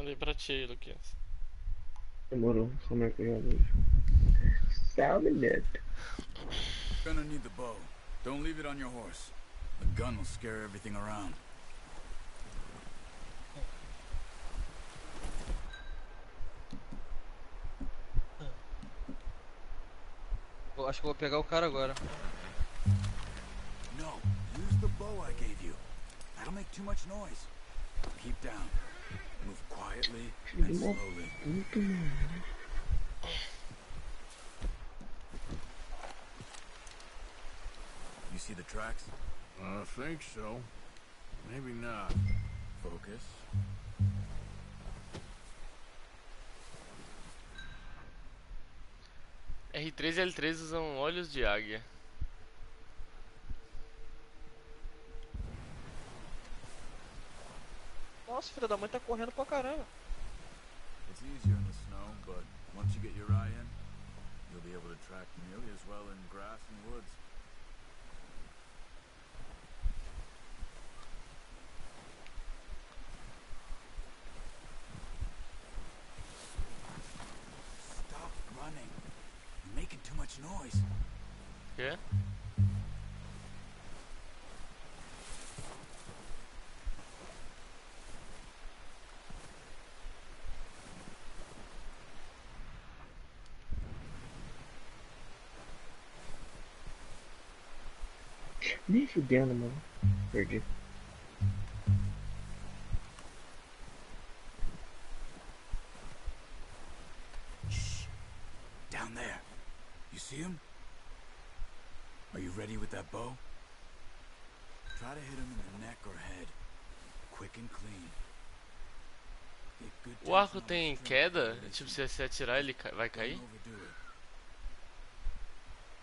Mandei pra ti aí, Luquinhas. Demorou, só marca aí hoje. Só um minuto. Gonna need the bow. Don't leave it on your horse. The gun will scare everything around. Acho que eu vou pegar o cara agora. No, use the bow I gave you. That'll make too much noise. Keep down. Move quietly and slowly. Puta, mano. You see the tracks? I think so. Maybe not. Focus. R3 e L3 usam olhos de águia. Nossa, filho da mãe tá correndo pra caramba. It's easier in the snow, but once you get your eye in, you'll be able to track nearly as well in grass and woods. Stop running. You're making too much noise. Quê? Nem fudendo, mano. Perdi. Shh. Down there. You see him? Are you ready with that bow? Try to hit him in the neck or head. Quick and clean. Get good O arco tension on the tem string queda? before Tipo, they se você atirar ele vai cair? Don't overdo it.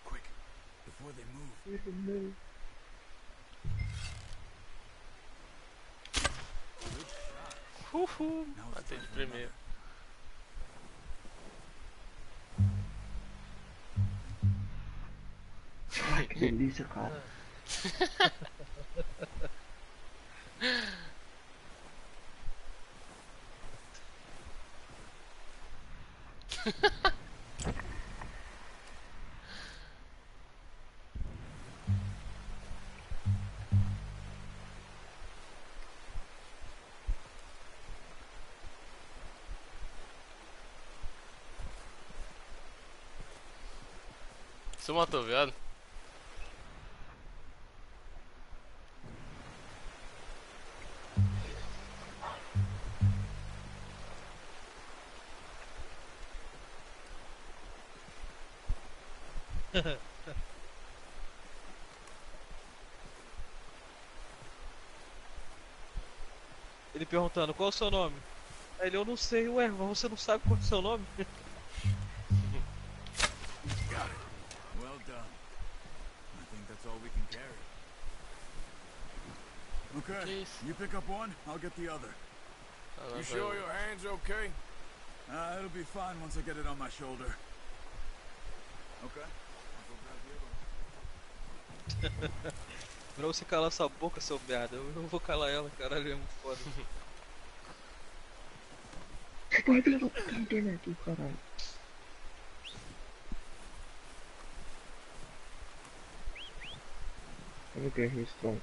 Quick, before they move. Good shot. Uhul! Now it's Matei time de for primeiro. Ai, que delícia, cara. Você matou o viado? Ele perguntando, qual é o seu nome? Aí ele, eu não sei, ué, mas você não sabe qual é o seu nome? Got it. Well done. I think that's all we can carry. Okay, Jeez. you pick up one, I'll get the other. Ah, lá You vai sure o- your hand's okay? It'll be fine once I get it on my shoulder. Okay, I'll go grab the other one. Pra você calar essa boca, seu merda. Eu não vou calar ela, caralho, é muito foda. Você tá vendo a internet, caralho. Olha que é resistão.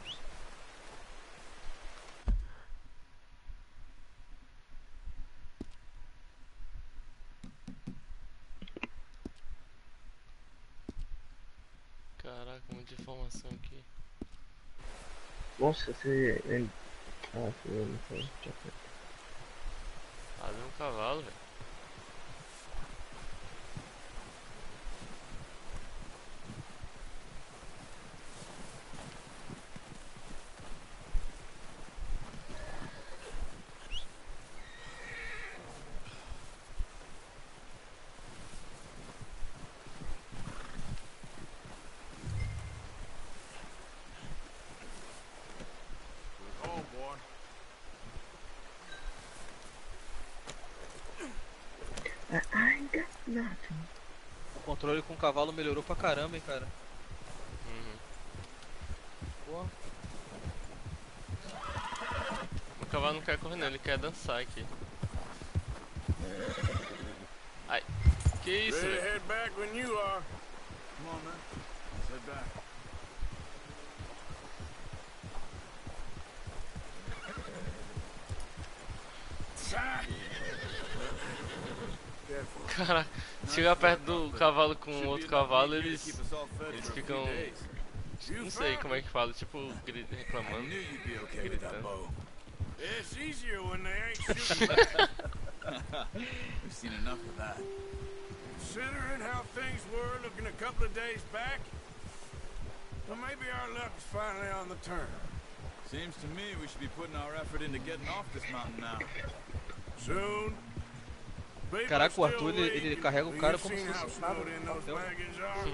Caraca, muita informação aqui. Nossa, você... Ah, você não foi. Já foi. Ah, deu um cavalo, velho. Good home, boy. I ain't got nothing. O controle com o cavalo melhorou pra caramba, hein, cara. Uhum. Pô, O cavalo não quer correr, não, ele quer dançar aqui. Ai, que isso, Ready to velho? head back when you are. Come on, man. Let's head back. Careful. Caraca, chegar perto do cavalo com outro cavalo, eles ficam. Não sei como é que fala, tipo, I reclamando. knew you'd be okay with that bow. It's easier when they ain't shooting back. We've seen enough of that. Considering how things were looking a couple of days back, well, maybe our luck's finally on the turn. Seems to me we should be putting our effort into getting off this mountain now. Soon. People Caraca, o still Arthur, ele weak, carrega o and cara you've como se seen how fosse nada. snowed in those Papel. wagons are.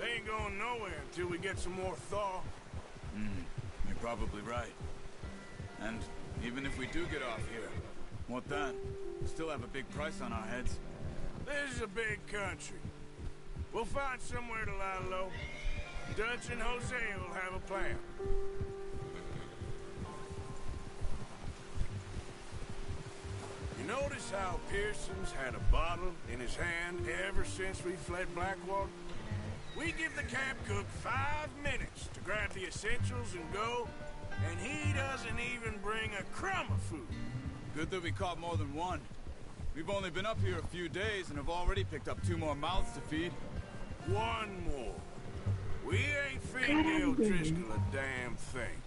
They ain't going nowhere until we get some more thaw. You're probably right. And even if we do get off here, what then? We still have a big price on our heads. This is a big country. We'll find somewhere to lie low. Dutch and Jose will have a plan. You notice how Pearson's had a bottle in his hand ever since we fled Blackwater? We give the camp cook 5 minutes to grab the essentials and go, and he doesn't even bring a crumb of food. Good that we caught more than one. We've only been up here a few days and have already picked up 2 more mouths to feed. One more. We ain't feeding the O'Driscoll a damn thing.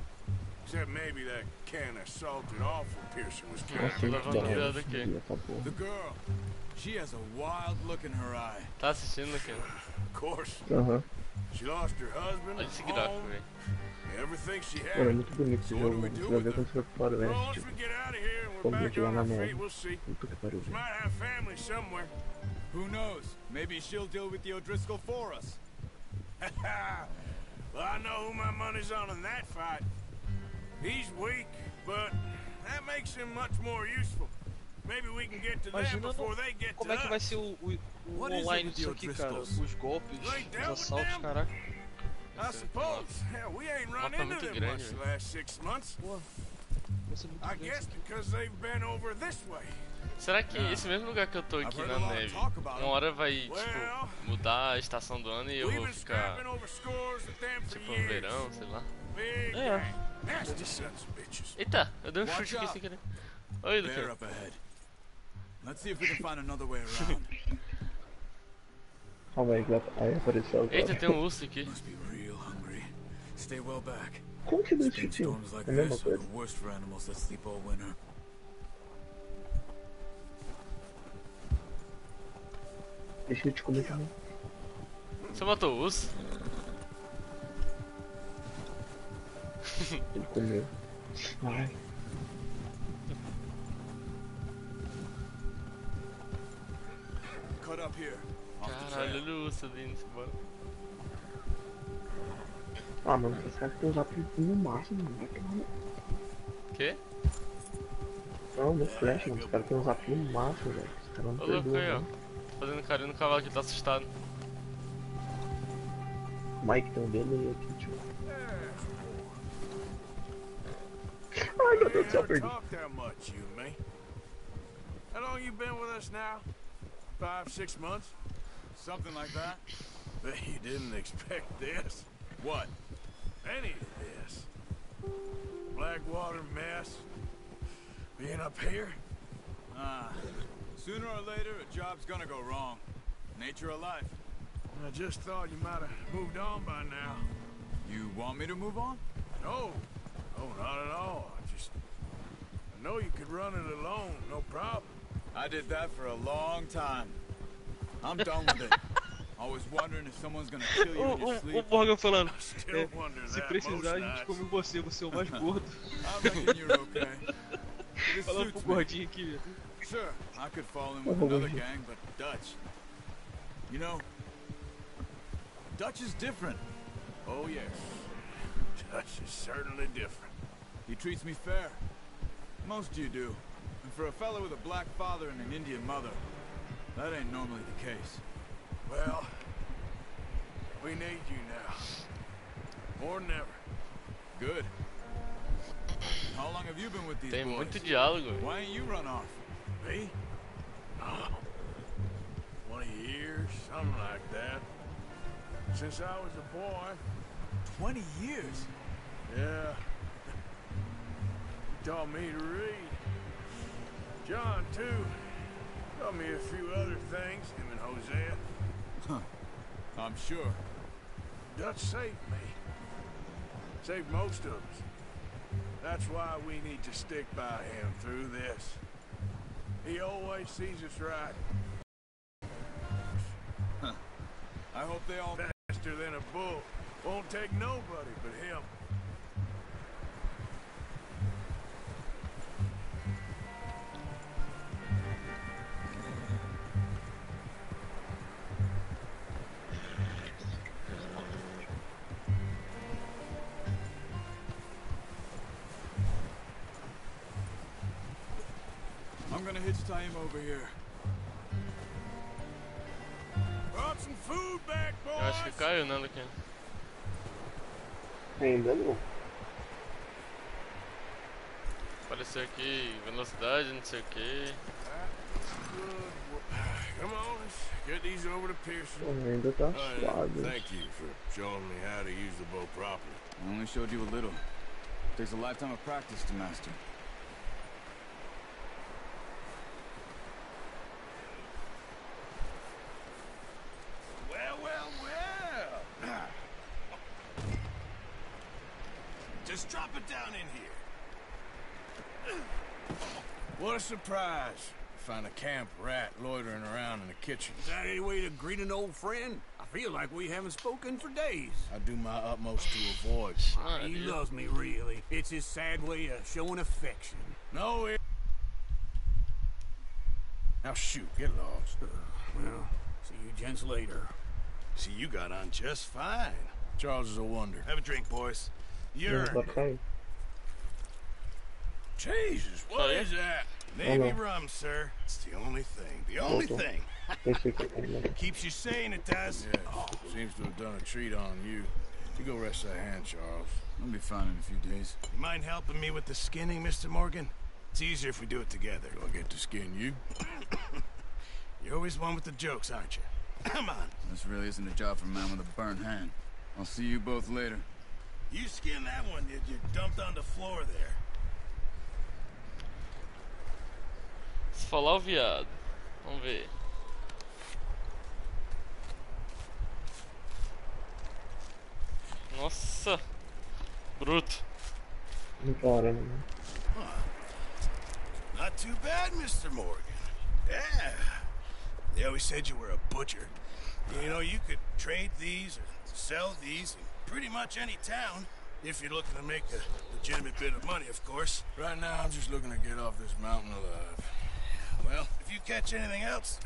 Except maybe that can of salted offal Pearson was Nossa, carrying. gente, Levando o dela. dedo aqui. Essa porra. The girl, she has a wild look in her eye. Tá assistindo aqui? Of course, Aham. she lost her husband, Olha esse gráfico, home, velho. everything she Mano, é had. muito bonito esse jogo, mano. Você vai ver quando você vai pro Well, faroeste, once tipo, we get out of here and we're quando a back gente lá on na our feet, neve. we'll see. Puta que pariu, She velho. might have family somewhere. Who knows? Maybe she'll deal with the O'Driscoll for us. Well, I know who my money's on in that fight. He's weak, but that makes him much more useful. Maybe we can get to them Imagina before they get to como é que vai us. ser o What is it online with disso the aqui, cara? O'Driscolls? Os golpes, You ain't os dealt with assaltos, them? caraca. I suppose. Hell, we ain't run Mapa é into muito them grande, much the velho. last 6 months. Pô, vai ser muito I grande guess isso aqui. because they've been over this way. Será que esse mesmo lugar que eu tô aqui na neve, uma hora vai, tipo, mudar a estação do ano e eu We've vou been ficar, scrapping over scores with them for tipo, no years. verão, sei lá. Big É. gang. Nasty sons of bitches. Eita, eu dei um Watch chute aqui out. sem querer. Oi, Bear Luca. up ahead. Let's see if we can find another way around. Calma aí, aí apareceu agora. Eita, tem um urso aqui. Must be real hungry. Stay well back. Como que deu esse Spring tiro? storms like É a mesma this are coisa. the worst for animals that sleep all winter. Deixa eu te comer também. Você matou o urso? Ele comeu. Ai. Cut up here. Off the Caralho, trail. olha o urso ali indo embora. Ah, mano, esses caras tem que usar no máximo, mano. Vai tomar no... Quê? Não, no flash, mano. Os caras tem que usar no máximo, velho. Os caras não Ô, louco aí, ó. perdoam, né? Fazendo carinho no cavalo que tá assustado. O Mike tem um dele aqui, tio. Ai, meu Deus do céu, We perdi. haven't talked that much, you and me. How long you been with us now? 5, 6 months? Something like that. Bet you didn't expect this. What? Any of this. Blackwater mess. Being up here? Ah, sooner or later a job's gonna go wrong. Nature of life. I just thought you might have moved on by now. You want me to move on? No. No, not at all. I know you could run it alone, no problem. I did that for a long time. I'm done with it. Always wondering if someone's gonna kill you in your O sleep. Morgan falando, Still wonder se that precisar most a gente nights. come você, você é o mais gordo. I reckon you're okay. This Falando pro suits me. gordinho aqui, velho. Sure, I could fall in with another gang, but Dutch. You know, Dutch is different. Oh, yes. Dutch is certainly different. He treats me fair. Most you do. And for a fellow with a black father and an Indian mother, that ain't normally the case. Well, we need you now. More than ever. Good. How long have you been with these Tem boys? muito diálogo. Why ain't you run off? Me? Oh, 20 years, something like that. Since I was a boy. 20 years? Yeah. He taught me to read. John, too. Taught me a few other things, him and Hosea. Huh. I'm sure. Dutch saved me. Saved most of us. That's why we need to stick by him through this. He always sees us right. Huh. I hope they all... Faster than a bull. Won't take nobody but him. I'm gonna hitch tie him over here. Brought some food back, boys. Eu acho que caiu, né, Luquinha? Ainda não. Apareceu aqui velocidade, não sei o que. Come on, let's get these over to Pearson. Ainda tá Yeah, suave. thank you for showing me how to use the bow properly. I only showed you a little. Takes a lifetime of practice to master. Well. Just drop it down in here. What a surprise. Find a camp rat loitering around in the kitchen. Is that any way to greet an old friend? I feel like we haven't spoken for days. I do my utmost to avoid. He loves me, really. It's his sad way of showing affection. No, it... Now shoot, get lost. Well, see you gents later. See, you got on just fine. Charles is a wonder. Have a drink, boys. You're... Não, tá caindo. Jesus, what is that? Navy rum, sir. It's the only thing. The only thing. Pensei que ainda. Keeps you sane, it does. Yes. Seems to have done a treat on you. You go rest that hand, Charles. I'll be fine in a few days. You mind helping me with the skinning, Mr. Morgan? It's easier if we do it together. Do I get to skin you? You're always one with the jokes, aren't you? Come on. This really isn't a job for a man with a burnt hand. I'll see you both later. You skinned that one, did you? Dumped on the floor there. Se falar o viado. Vamos ver. Nossa. Bruto. Não para, não. Not too bad, Mr. Morgan. Yeah. They always said you were a butcher. You know, you could trade these or sell these in pretty much any town. If you're looking to make a legitimate bit of money, of course. Right now, I'm just looking to get off this mountain alive. Well, if you catch anything else,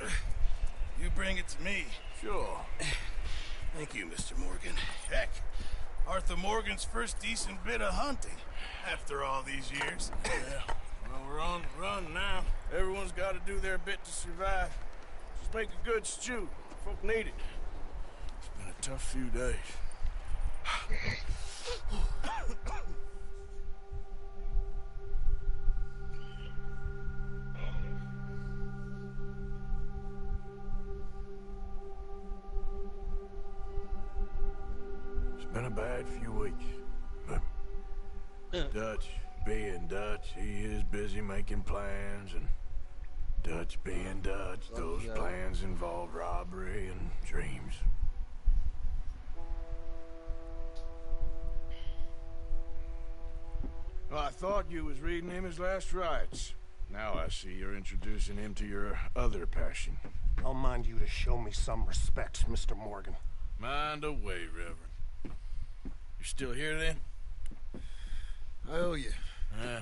you bring it to me. Sure. Thank you, Mr. Morgan. Heck, Arthur Morgan's first decent bit of hunting after all these years. Yeah. Well, we're on the run now. Everyone's got to do their bit to survive. Just make a good stew. Folk need it. It's been a tough few days. It's been a bad few weeks. But Dutch being Dutch, he is busy making plans, and Dutch being Dutch, those plans involve robbery and dreams. Well, I thought you was reading him his last rites. Now I see you're introducing him to your other passion. I'll mind you to show me some respect, Mr. Morgan. Mind away, Reverend. You're still here, then? I owe you. Yeah.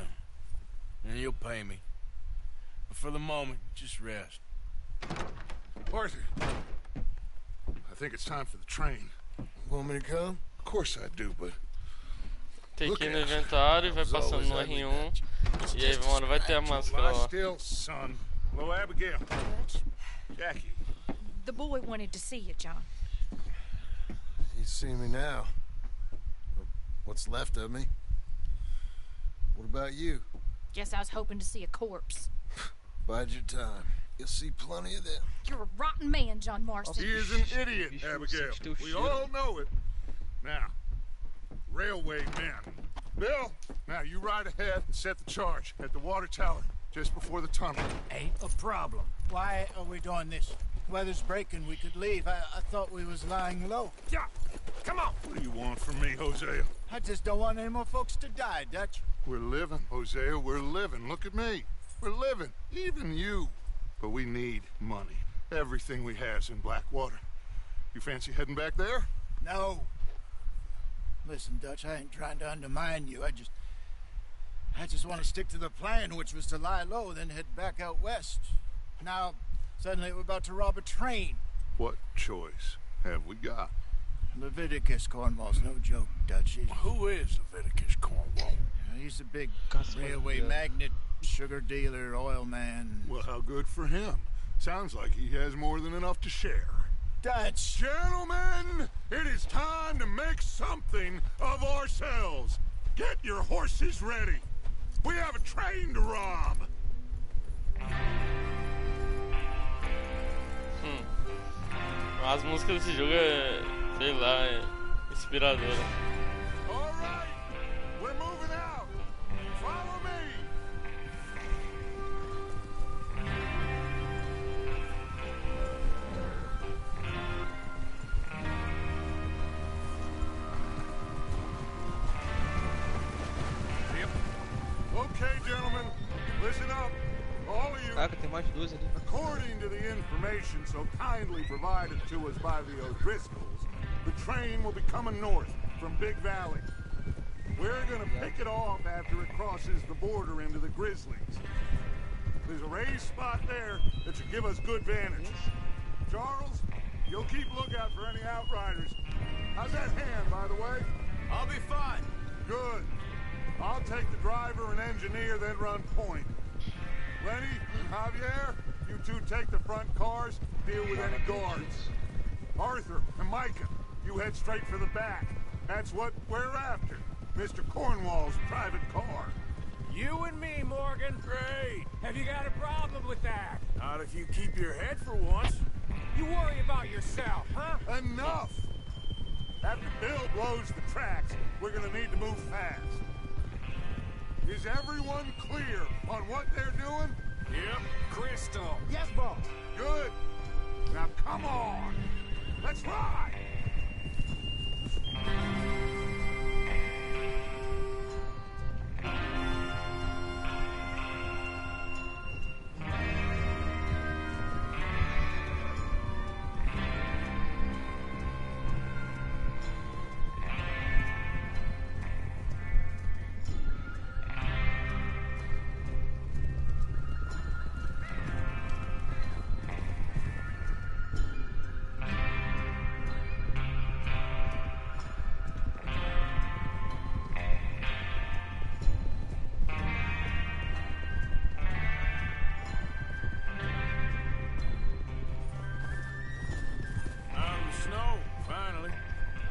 And you'll pay me. But for the moment, just rest. Arthur, I think it's time for the train. Want me to come? Of course I do, but Tem que ir no inventário e vai passando no R1. E aí uma hora vai ter a máscara lie lá. still, son. Hello, Abigail. Jackie. The boy wanted to see you, John. You see me now. What's left of me? What about you? Guess I was hoping to see a corpse. Bide your time. You'll see plenty of them. You're a rotten man, John Marston. He is an idiot, Abigail. We all know it. Now, railway men. Bill, now you ride ahead and set the charge at the water tower just before the tunnel. Ain't a problem. Why are we doing this? Weather's breaking. We could leave. I thought we was lying low. Yeah, come on. What do you want from me, Hosea? I just don't want any more folks to die, Dutch. We're living, Hosea. We're living. Look at me. We're living. Even you. But we need money. Everything we has in Blackwater. You fancy heading back there? No. Listen, Dutch, I ain't trying to undermine you. I just want to stick to the plan, which was to lie low, then head back out west. Now, suddenly we're about to rob a train. What choice have we got? Leviticus Cornwall's no joke, Dutch. Who is Leviticus Cornwall? He's a big railway magnate, sugar dealer, oil man. Well, how good for him. Sounds like he has more than enough to share. Dutch! Gentlemen, it is time to make something of ourselves. Get your horses ready. We have a train to rob. As músicas desse jogo é, sei lá, é inspiradora. All right, we're moving out. Follow me. Yep. Okay, gentlemen, listen up. All of you. Caraca, tem mais dois ali. According to the information so kindly provided to us by the O'Driscolls, the train will be coming north from Big Valley. We're gonna pick it off after it crosses the border into the Grizzlies. There's a raised spot there that should give us good vantage. Charles, you'll keep lookout for any outriders. How's that hand, by the way? I'll be fine. Good. I'll take the driver and engineer, then run point. Lenny and Javier, you two take the front cars, deal with any guards. Arthur and Micah, you head straight for the back. That's what we're after. Mr. Cornwall's private car. You and me, Morgan. Great. Have you got a problem with that? Not if you keep your head for once. You worry about yourself, huh? Enough! After Bill blows the tracks, we're gonna need to move fast. Is everyone clear on what they're doing? Yep. Crystal. Yes, boss. Good. Now come on. Let's ride.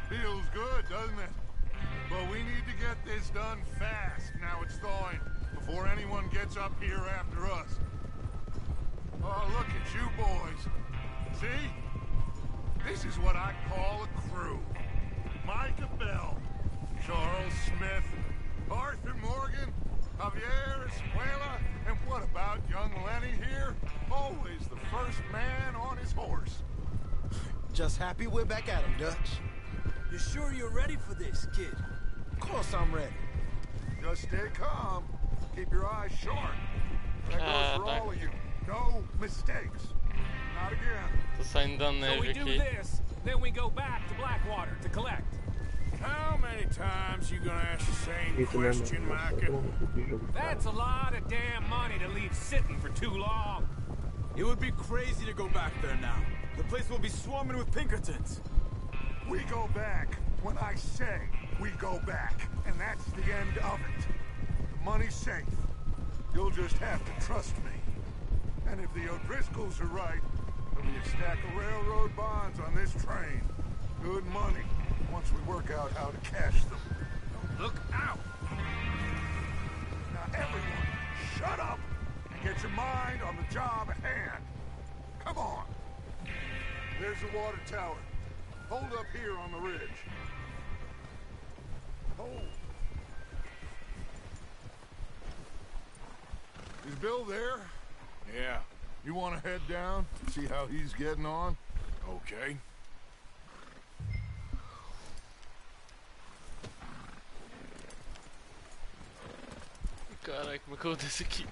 Feels good, doesn't it? But we need to get this done fast now it's thawing, before anyone gets up here after us. Oh, look at you boys. See? This is what I call a crew. Micah Bell, Charles Smith, Arthur Morgan, Javier Escuela, and what about young Lenny here? Always the first man on his horse. Just happy we're back at him, Dutch. You sure you're ready for this, kid? Of course I'm ready. Just stay calm. Keep your eyes sharp. That goes for all of you. No mistakes. Not again. Tô saindo da So neve we do aqui. this, then we go back to Blackwater to collect. How many times you gonna ask the same Isso mesmo. question, Micah? That's a lot of damn money to leave sitting for too long. It would be crazy to go back there now. The place will be swarming with Pinkertons. We go back when I say we go back. And that's the end of it. The money's safe. You'll just have to trust me. And if the O'Driscolls are right, there'll be a stack of railroad bonds on this train. Good money, once we work out how to cash them. Look out! Now everyone, shut up and get your mind on the job at hand. on. There's the water tower. Hold up here on the ridge. Hold. Is Bill there? Yeah. You want to head down, see how he's getting on? Okay. Caraca, como é que eu desço aqui?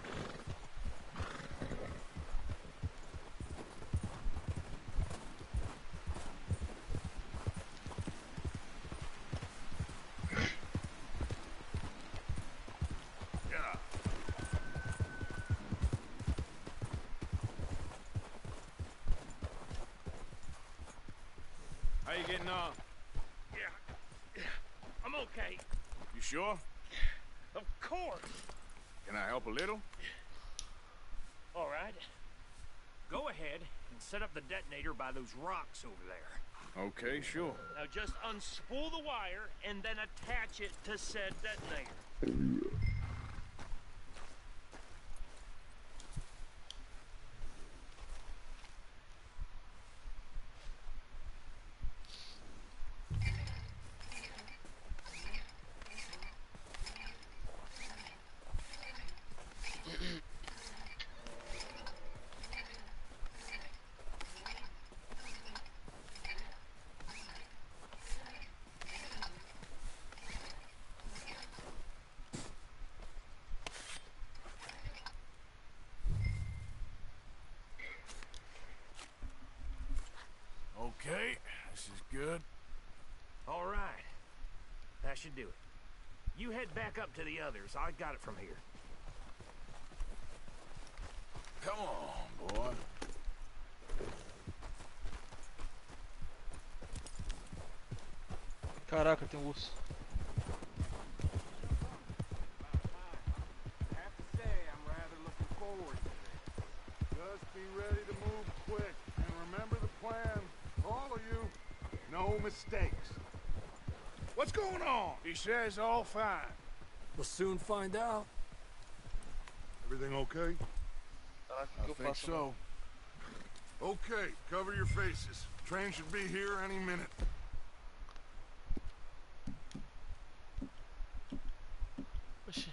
How you getting on? Yeah, I'm okay. You sure? Of course. Can I help a little? All right. Go ahead and set up the detonator by those rocks over there. Okay, sure. Now just unspool the wire and then attach it to said detonator. Okay, this is good. All right. That should do it. You head back up to the others. I got it from here. Come on, boy. Caraca, tem um urso. I have to say, I'm rather looking forward to this. Just be ready to move quick, and remember the plan. All of you, no mistakes. What's going on? He says all fine. We'll soon find out. Everything okay? Caraca, o I que eu think faço? so. Okay, cover your faces. Train should be here any minute. Oxi.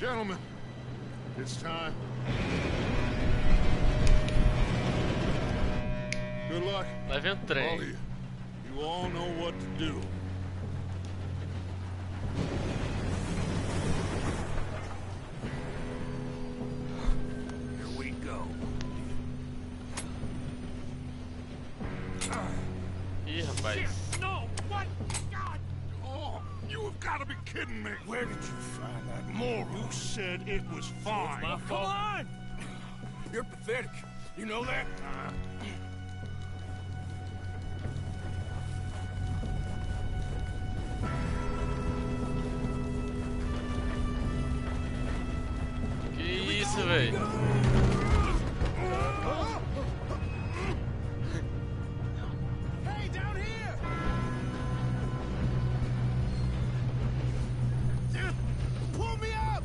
Gentlemen, it's time. Good luck, Lá vem o all of trem. you. You all know what to do. Here we go. Ih, rapaz. Shit, no! What? God! Oh, you have got to be kidding me. Where did you find that moral? Who said it was fine? Come on! You're pathetic. You know that? Que isso, velho? Hey, down here! Pull me up!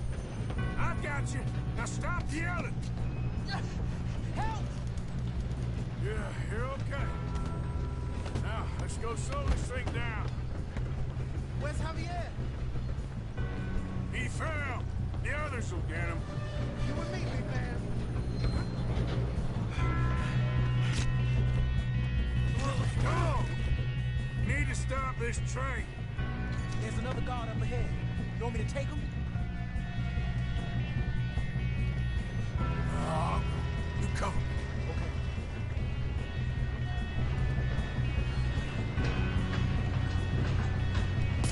I got you. Now stop yelling. Help! Yeah, you're okay. Now, let's go slow this thing down. Where's Javier? He fell. The others will get him. You and me, big man. Go! Need to stop this train. There's another guard up ahead. You want me to take him? You cover me.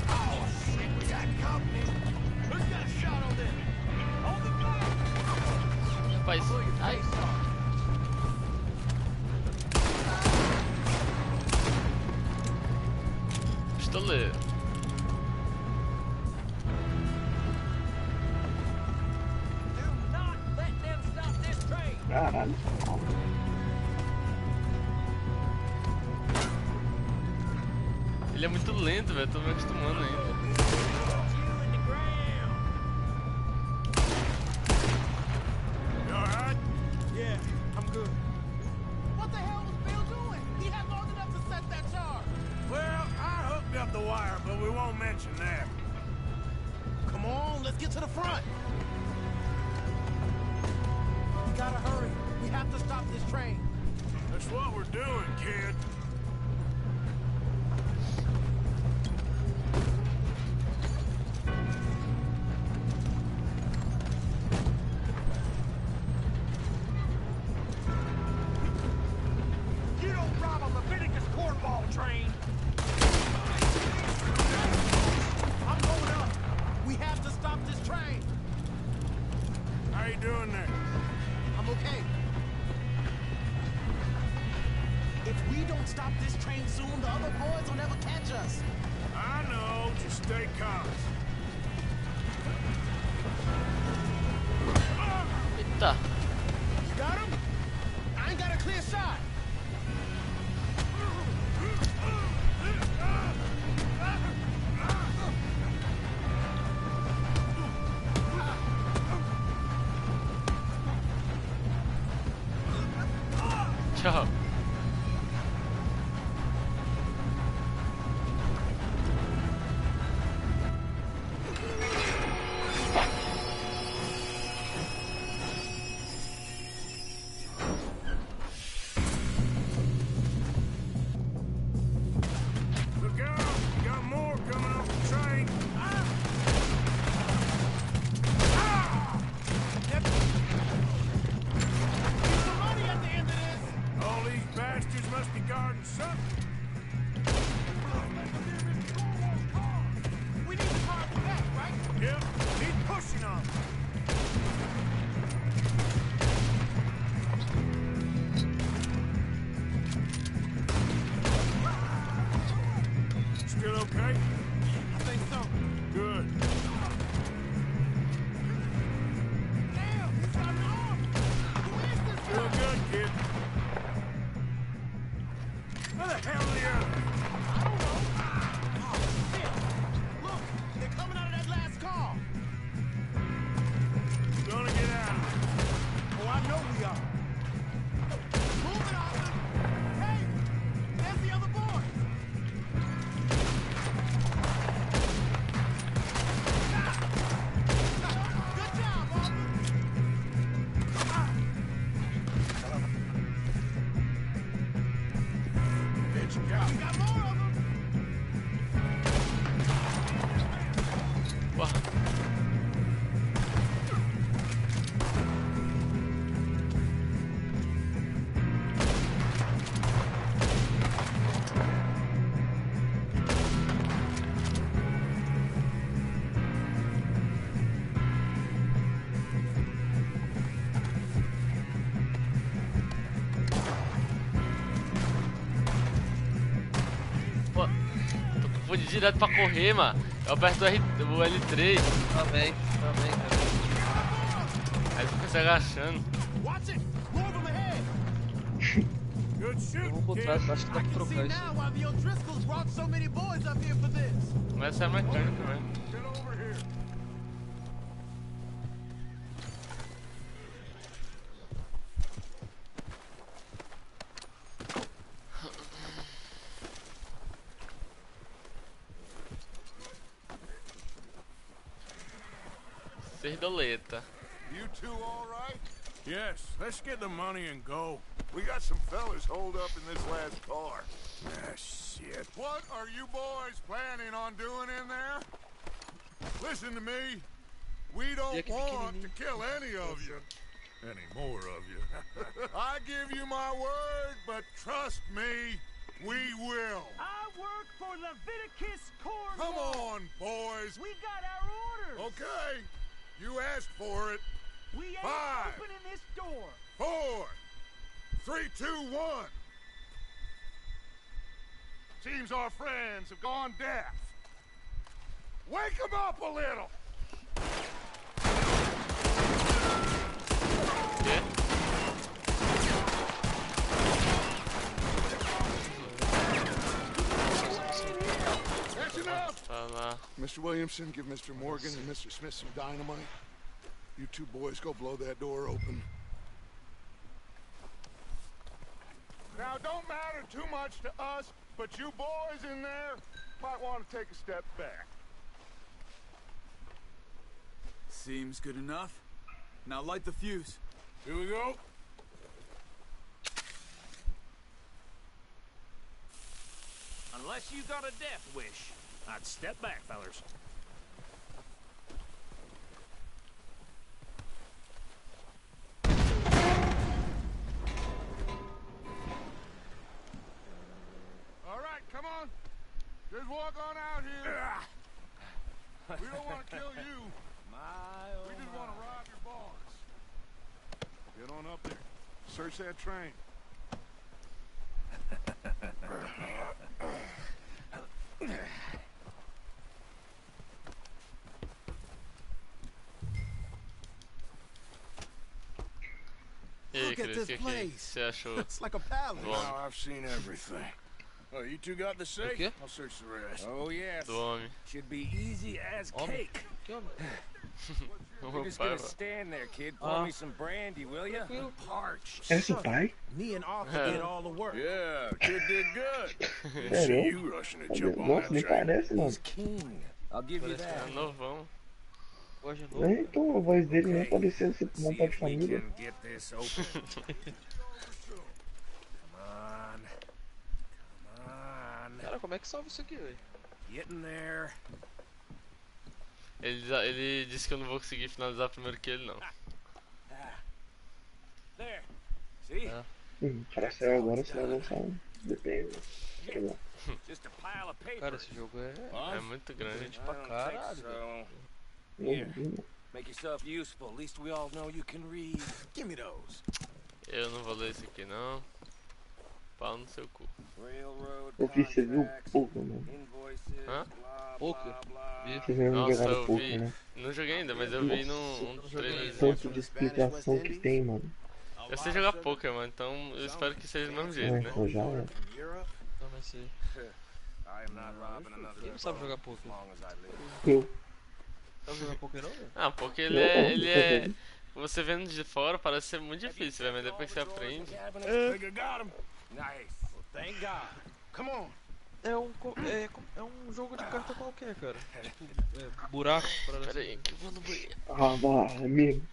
Oh, shit, we got company. Who's got a shot on them? On the fire! Rapaz, ai. Pistoleiro. Caralho. Ele é muito lento, velho. Tô me acostumando ainda. You alright? Yeah, I'm good. What the hell was Bill doing? He had long enough to set that charge. Well, I hooked up the wire, but we won't mention that. Come on, let's get to the front. We gotta hurry. We have to stop this train. That's what we're doing, kid. You don't rob a Leviticus cornball train. I'm going up. We have to stop this train. How you doing there? I'm okay. If we don't stop this train soon, the other boys will never catch us. I know, just stay calm. Eita. You got him? I ain't got a clear shot. Tchau. Look out! You got more coming off the train. There's some money at the end of this. All these bastards must be guarding something. We need the car at the back, right? Yep, keep pushing on. Still okay? I think so. Good. Damn, he's got an arm. Who is this guy? Doing good, kid. Where the hell are the others? I don't know. Oh, shit. Look, they're coming out of that last car. Gonna get out of here. Oh, I know we are. Move it, Arthur. Hey, there's the other boy. Good job, Arthur. Bitch, you got We me. got more of them. Porra. Pô, tô fui direto pra correr, mano. Eu aperto o L3, Também, cara. aí fica se agachando. Watch it. More of them ahead. Good Eu shooting, vou por kid. trás, acho que dá I pra can see trocar isso. now why the O'Driscolls brought so many boys up here for this. Mas essa é a mecânica mesmo. Get over here. Cerdoleta. You two all right? Yes, let's get the money and go. We got some fellas holed up in this last car. Ah, shit. What are you boys planning on doing in there? Listen to me. We don't Yeah, want to kill any of you. Any more of you. I give you my word, but trust me, we will. I work for Leviticus Come on, boys. We got our orders. Okay. You asked for it. We ain't 5, opening this door. 4, 3, 2, 1. Seems our friends have gone deaf. Wake them up a little. Quê? enough. Tá lá. Mr. Williamson, give Mr. Morgan and Mr. Smith some dynamite. You two boys go blow that door open. Now, don't matter too much to us, but you boys in there might want to take a step back. Seems good enough. Now light the fuse. Here we go. Unless you got a death wish, I'd step back, fellers. All right, come on. Just walk on out here. We don't want to kill you. We just want to rob your boss. Get on up there. Search that train. E aí, Look at Cris, this o que place. você achou? It's like a palace. Now I've seen everything. Oh, you two got the safe? quê? I'll search the rest. Oh, yes. Do homem. Should be easy as cake. Que homem? O You're just pai, gonna mano. stand there, kid. Pour me some brandy, will ya? Tranquilo. Parched. Era seu pai? Me and Arthur did all the work. Yeah, kid did good. Didn't Sério? see you rushing to jump on Nossa, that nem train. parece, mano. He's king. I'll give you É that. novão. Hoje É, então a voz dele nem Okay. parecia ser See um pai de if we família. can get this open. Come on. Come on. Cara, como é que salva isso aqui, velho? Get in there. Ele disse que eu não vou conseguir finalizar primeiro que ele, não. There. See? Parece que agora você vai lançar um. Depende. Sei lá. Just a pile of paper. Cara, esse jogo é É muito grande. grande pra I don't caralho, think velho. so. Não vi, não. Make yourself useful. At least we all know you can read. Give me those. Eu não vou ler esse aqui, não. Pau no seu cu. Railroad Ô, Fih, você viu contracts, pouco, mano? invoices, Hã? blah, Pouco? blah, blah. Vi. Vocês não Nossa, jogaram eu pouco, vi. né? Não joguei ainda, mas eu vi num trailer. Tanto de explicação que tem, mano. Eu sei jogar poker, mano, então eu espero que seja do mesmo jeito, né? Pô, já é. From Europe? Não, mas sei. I am not robbing another Quem não sabe jogar as poker? long as I live. Eu. Sabe jogar poker não, velho? Ah, porque Não, ele é... não. Você vendo de fora parece ser muito difícil, velho, mas depois que você aprende... Think I got him. Nice. Well, thank God. Come on. É um jogo de carta qualquer, cara. Tipo, buraco, para Pera aí, que eu vou no banheiro. Ah, vá, é mesmo.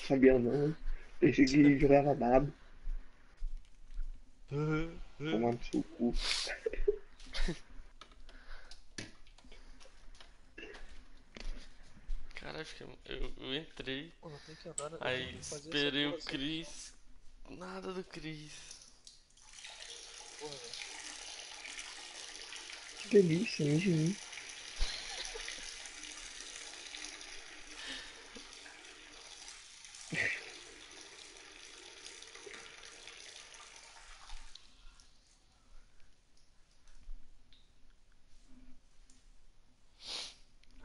Sabia não. Pensei que jogava dado. Tomando seu cu. Cara, acho que eu entrei, Pô, tem que andar, aí tem que fazer esperei essa o porra, Chris. Nada do Chris. porra, velho. Que delícia, nem de mim.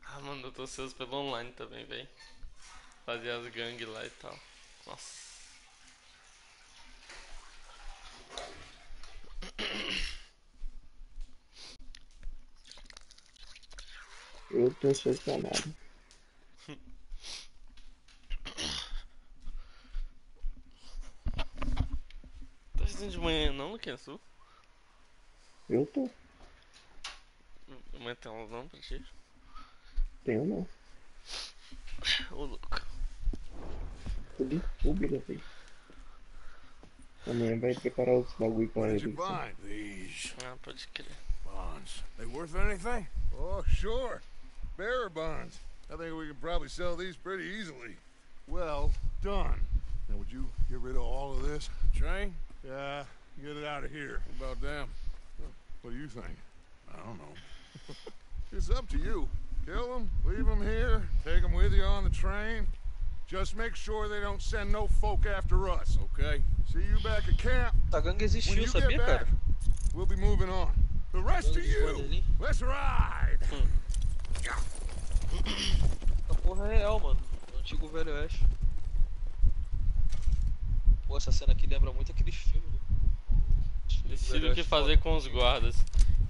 Ah, mano, eu tô ansioso pelo online também, velho. Fazer as gangues lá e tal. Nossa. Eu tô decepcionado. Tá assistindo de manhã não no Kensu? Eu tô. Amanhã tem aula não pra ti? Tenho não. Ô louco. Tô de pública, velho. Amanhã vai preparar os bagulho pra What did you ele. find? These Ah, pode crer. bonds. They worth anything? Oh, sure. Bearer bonds. I think we can probably sell these pretty easily. Well done. Now, would you get rid of all of this? Train? Yeah, get it out of here. What about them? What do you think? I don't know. It's up to you. Kill them, leave them here, take them with you on the train. Just make sure they don't send no folk after us, okay? See you back at camp. Essa gangue When existiu, you sabia, get back, cara? we'll be moving on. The rest of you, let's ride. Essa porra é real, mano. No antigo Velho Oeste. Pô, essa cena aqui lembra muito aqueles filmes. Decido o que fazer com os guardas.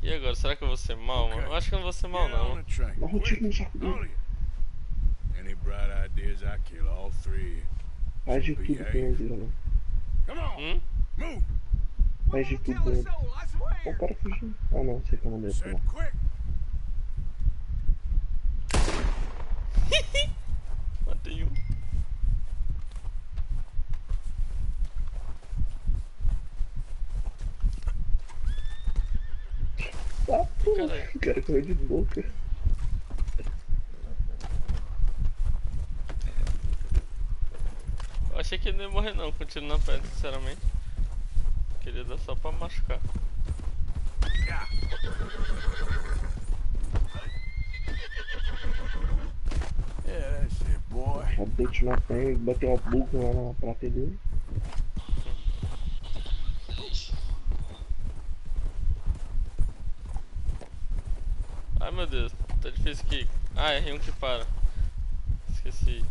E agora, será que eu vou ser mal, mano? Eu acho que eu não vou ser mal, Get on não. the train. Dá um tiro no saco All dele. of you. Any bright ideas, I kill all three. Faz de tudo com ele, mano. Come on, Hum? move. Faz de tudo com ele. Ó, o cara fugiu. Ah não, sei como deve Said tomar. quick. Matei um. Ah, pô, Caralho. o cara correu de boca. Eu achei que ele não ia morrer não, com tiro na perna, sinceramente. Queria dar só pra machucar. Yeah, that's it, boy. Deu tiro na perna e bateu a boca lá na prata dele. Ai meu Deus, tá difícil aqui. Ah, errei um que para. Esqueci.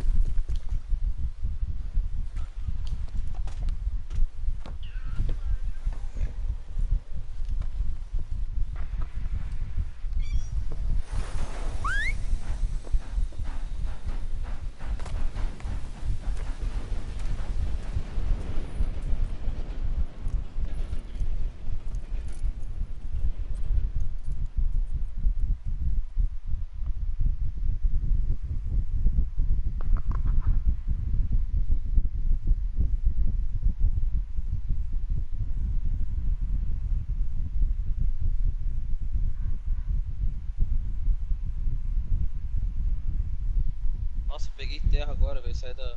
Nossa, peguei terra agora, velho. Sai da.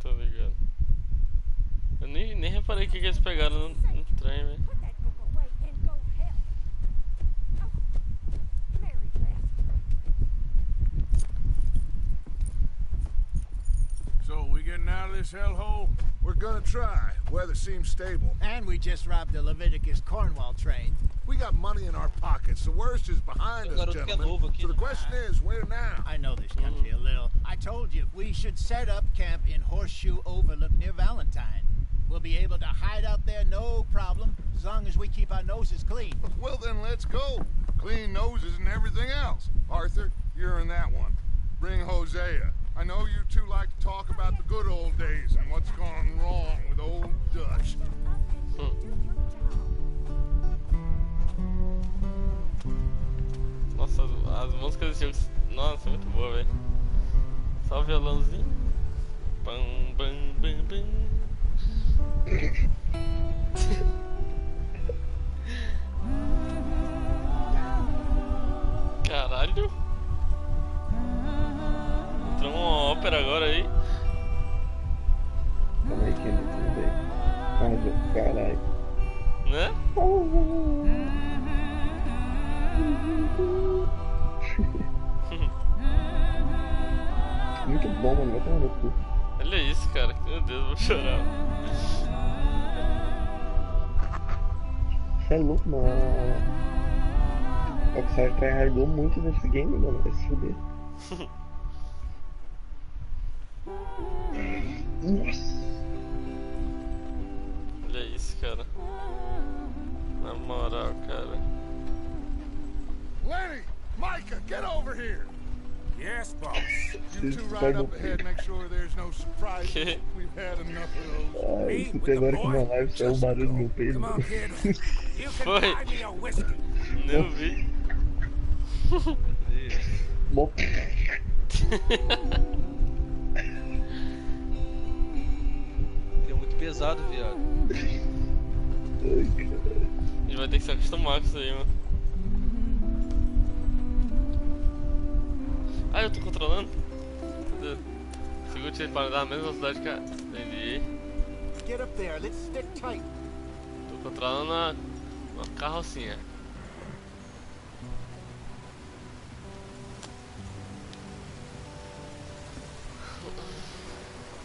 Tô ligado. Eu nem reparei o que eles pegaram no trem, velho. Put that book away and go help. Oh, Mary left. So, we getting out of this hellhole? We're gonna try. Weather seems stable. And we just robbed the Leviticus Cornwall train. We got money in our pockets. The worst is behind us, gentlemen. So the question is, where now? I know this country a little. I told you, we should set up camp in Horseshoe Overlook near Valentine. We'll be able to hide out there no problem, as long as we keep our noses clean. Well, then let's go. Clean noses and everything else. Arthur, you're in that one. Bring Hosea. I know you two like to talk about the good old days and what's gone wrong with old Dutch. Nossa, as músicas desse jogo. Nossa, muito boa, velho. Só o violãozinho. Bam, bam, bam, bam. Caralho. Entrou uma ópera agora aí. Calma aí que é muito bem. Ai, caralho. Né? Muito bom, mano. Vai tomar no cu. Olha isso, cara. Meu Deus, eu vou chorar. Você é louco, mano. O Rockstar tryhardou muito nesse game, mano. Vai se fuder. Nossa. Olha isso, cara. Na moral, cara. Lenny! Micah, get over here! Yes, boss. You two ride up ahead, make sure there's no surprises. Que? We've had enough of those. Ah, eu escutei agora que na live saiu um barulho no meu peito. Come on, kid. You can Foi. buy me a whiskey. Nem vi. Bom. Ele é muito pesado, viado. Ai, caralho. A gente vai ter que se acostumar com isso aí, mano. Ah, eu tô controlando? Cadê? Segura o tiro para dar a mesma velocidade que a... Entendi. Get up there, let's stick tight. Tô controlando uma carrocinha.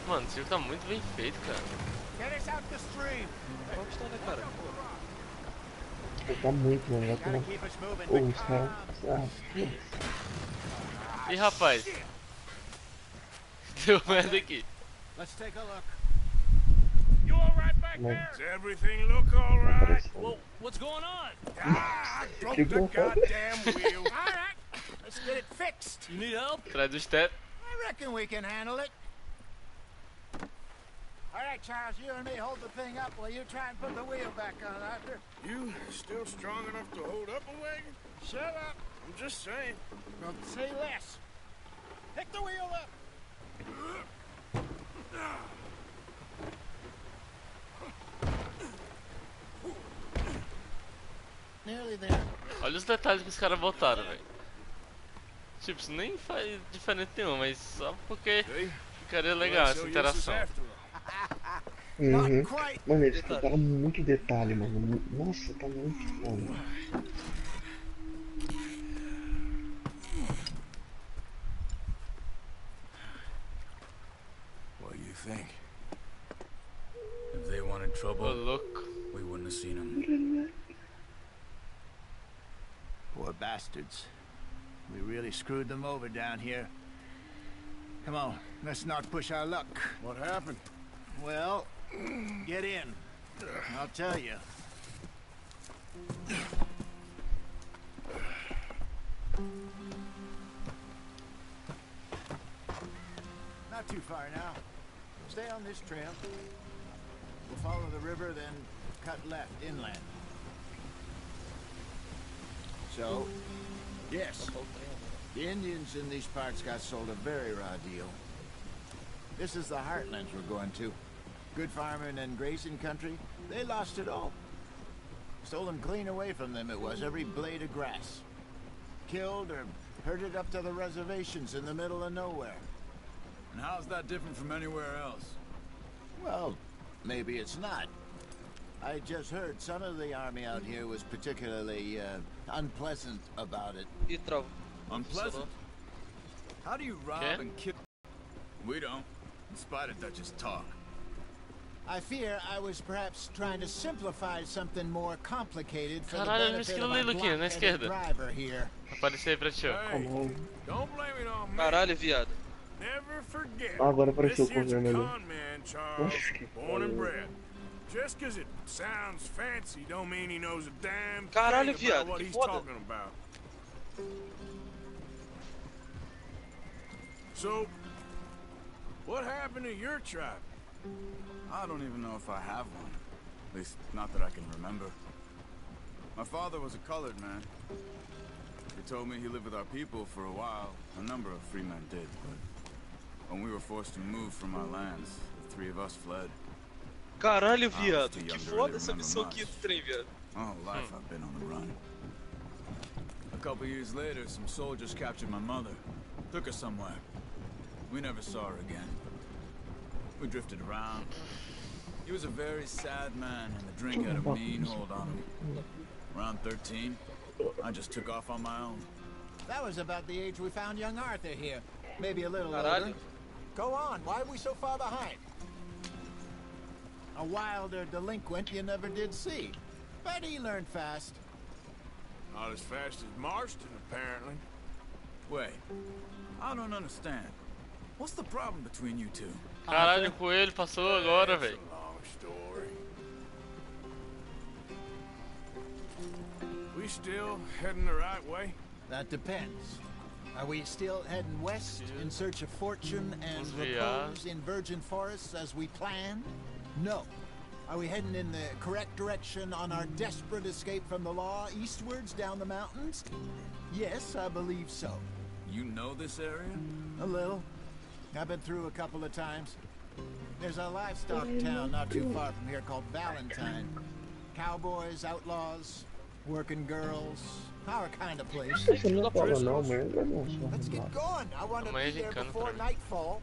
Mano, esse jogo tá muito bem feito, cara. Get us out the stream. Qual que está, né, cara? Tá muito, mano. Vai tomar. Gotta keep us moving. Ô, os caras. Ah, Ih, rapaz. Deu merda aqui. Let's take a look. You all right back back Mas, there? Does everything look all right? Well, what's going on? Ah, I broke Que the bom. goddamn wheel. All right, let's get it fixed. You need help? Atrás do step. I reckon we can handle it. All right, Charles, you and me hold the thing up while you try and put the wheel back on after. You still strong enough to hold up a wagon? Shut up. I'm just saying. Well, say less. Pick the wheel up. Nearly there. Olha os detalhes que os caras botaram, velho. Tipo, isso nem faz diferença nenhuma, mas só porque ficaria legal essa interação. Uhum. Mano, eles botaram muito detalhe, mano. Nossa, tá muito bom. What do you think? If they wanted trouble, Oh, look. we wouldn't have seen them. Poor bastards. We really screwed them over down here. Come on, let's not push our luck. What happened? Well, get in. I'll tell you. Not too far now. Stay on this trail. We'll follow the river, then cut left inland. So, yes, the Indians in these parts got sold a very raw deal. This is the heartlands we're going to. Good farming and grazing country, they lost it all. Stolen clean away from them it was, every blade of grass. Killed or herded up to the reservations in the middle of nowhere. And how's that different from anywhere else? Well, maybe it's not. I just heard some of the army out here was particularly unpleasant about it. E trava. Unpleasant? How do you rob Okay. and kill? We don't, in spite of Dutch's talk. I fear I was perhaps trying to simplify something more complicated for the Caralho, benefit esquilo of my lindo aqui, na block-headed esquerda. driver here. Apareceu aí pra ti, ó. Hey, don't blame it on me. Caralho, viado. Never forget. Agora apareceu This com o here's a vermelho. con man, Charles. Nossa, que Born and pariu. bred. Just 'cause it sounds fancy don't mean he knows a damn Caralho, thing about viado, what que he's foda. talking about. So, what happened to your tribe? I don't even know if I have one. At least, not that I can remember. My father was a colored man. He told me he lived with our people for a while. A number of free men did, but when we were forced to move from our lands, the three of us fled. Caralho, too viado. young Que to foda really essa remember missão much. aqui do trem, viado. My whole life I've been on the run. A couple years later, some soldiers captured my mother. Took her somewhere. We never saw her again. We drifted around. He was a very sad man, and the drink had a mean hold on him. Around 13, I just took off on my own. That was about the age we found young Arthur here. Maybe a little Caralho. older. Go on, why are we so far behind? A wilder delinquent you never did see. But he learned fast. Not as fast as Marston, apparently. Wait, I don't understand. What's the problem between you two? Caralho, o coelho passou agora, That's velho. a long story. We still heading the right way? That depends. Are we still heading west in search of fortune and Os repose in virgin forests as we planned? No. Are we heading in the correct direction on our desperate escape from the law eastwards down the mountains? Yes, I believe so. You know this area? A little. I've been through a couple of times. There's a livestock town not too far from here called Valentine. Cowboys, outlaws, working girls, our kind of place. Você não fala não, merda, não. Let's get going. I want to Amanhã be there gincando before pra mim. nightfall.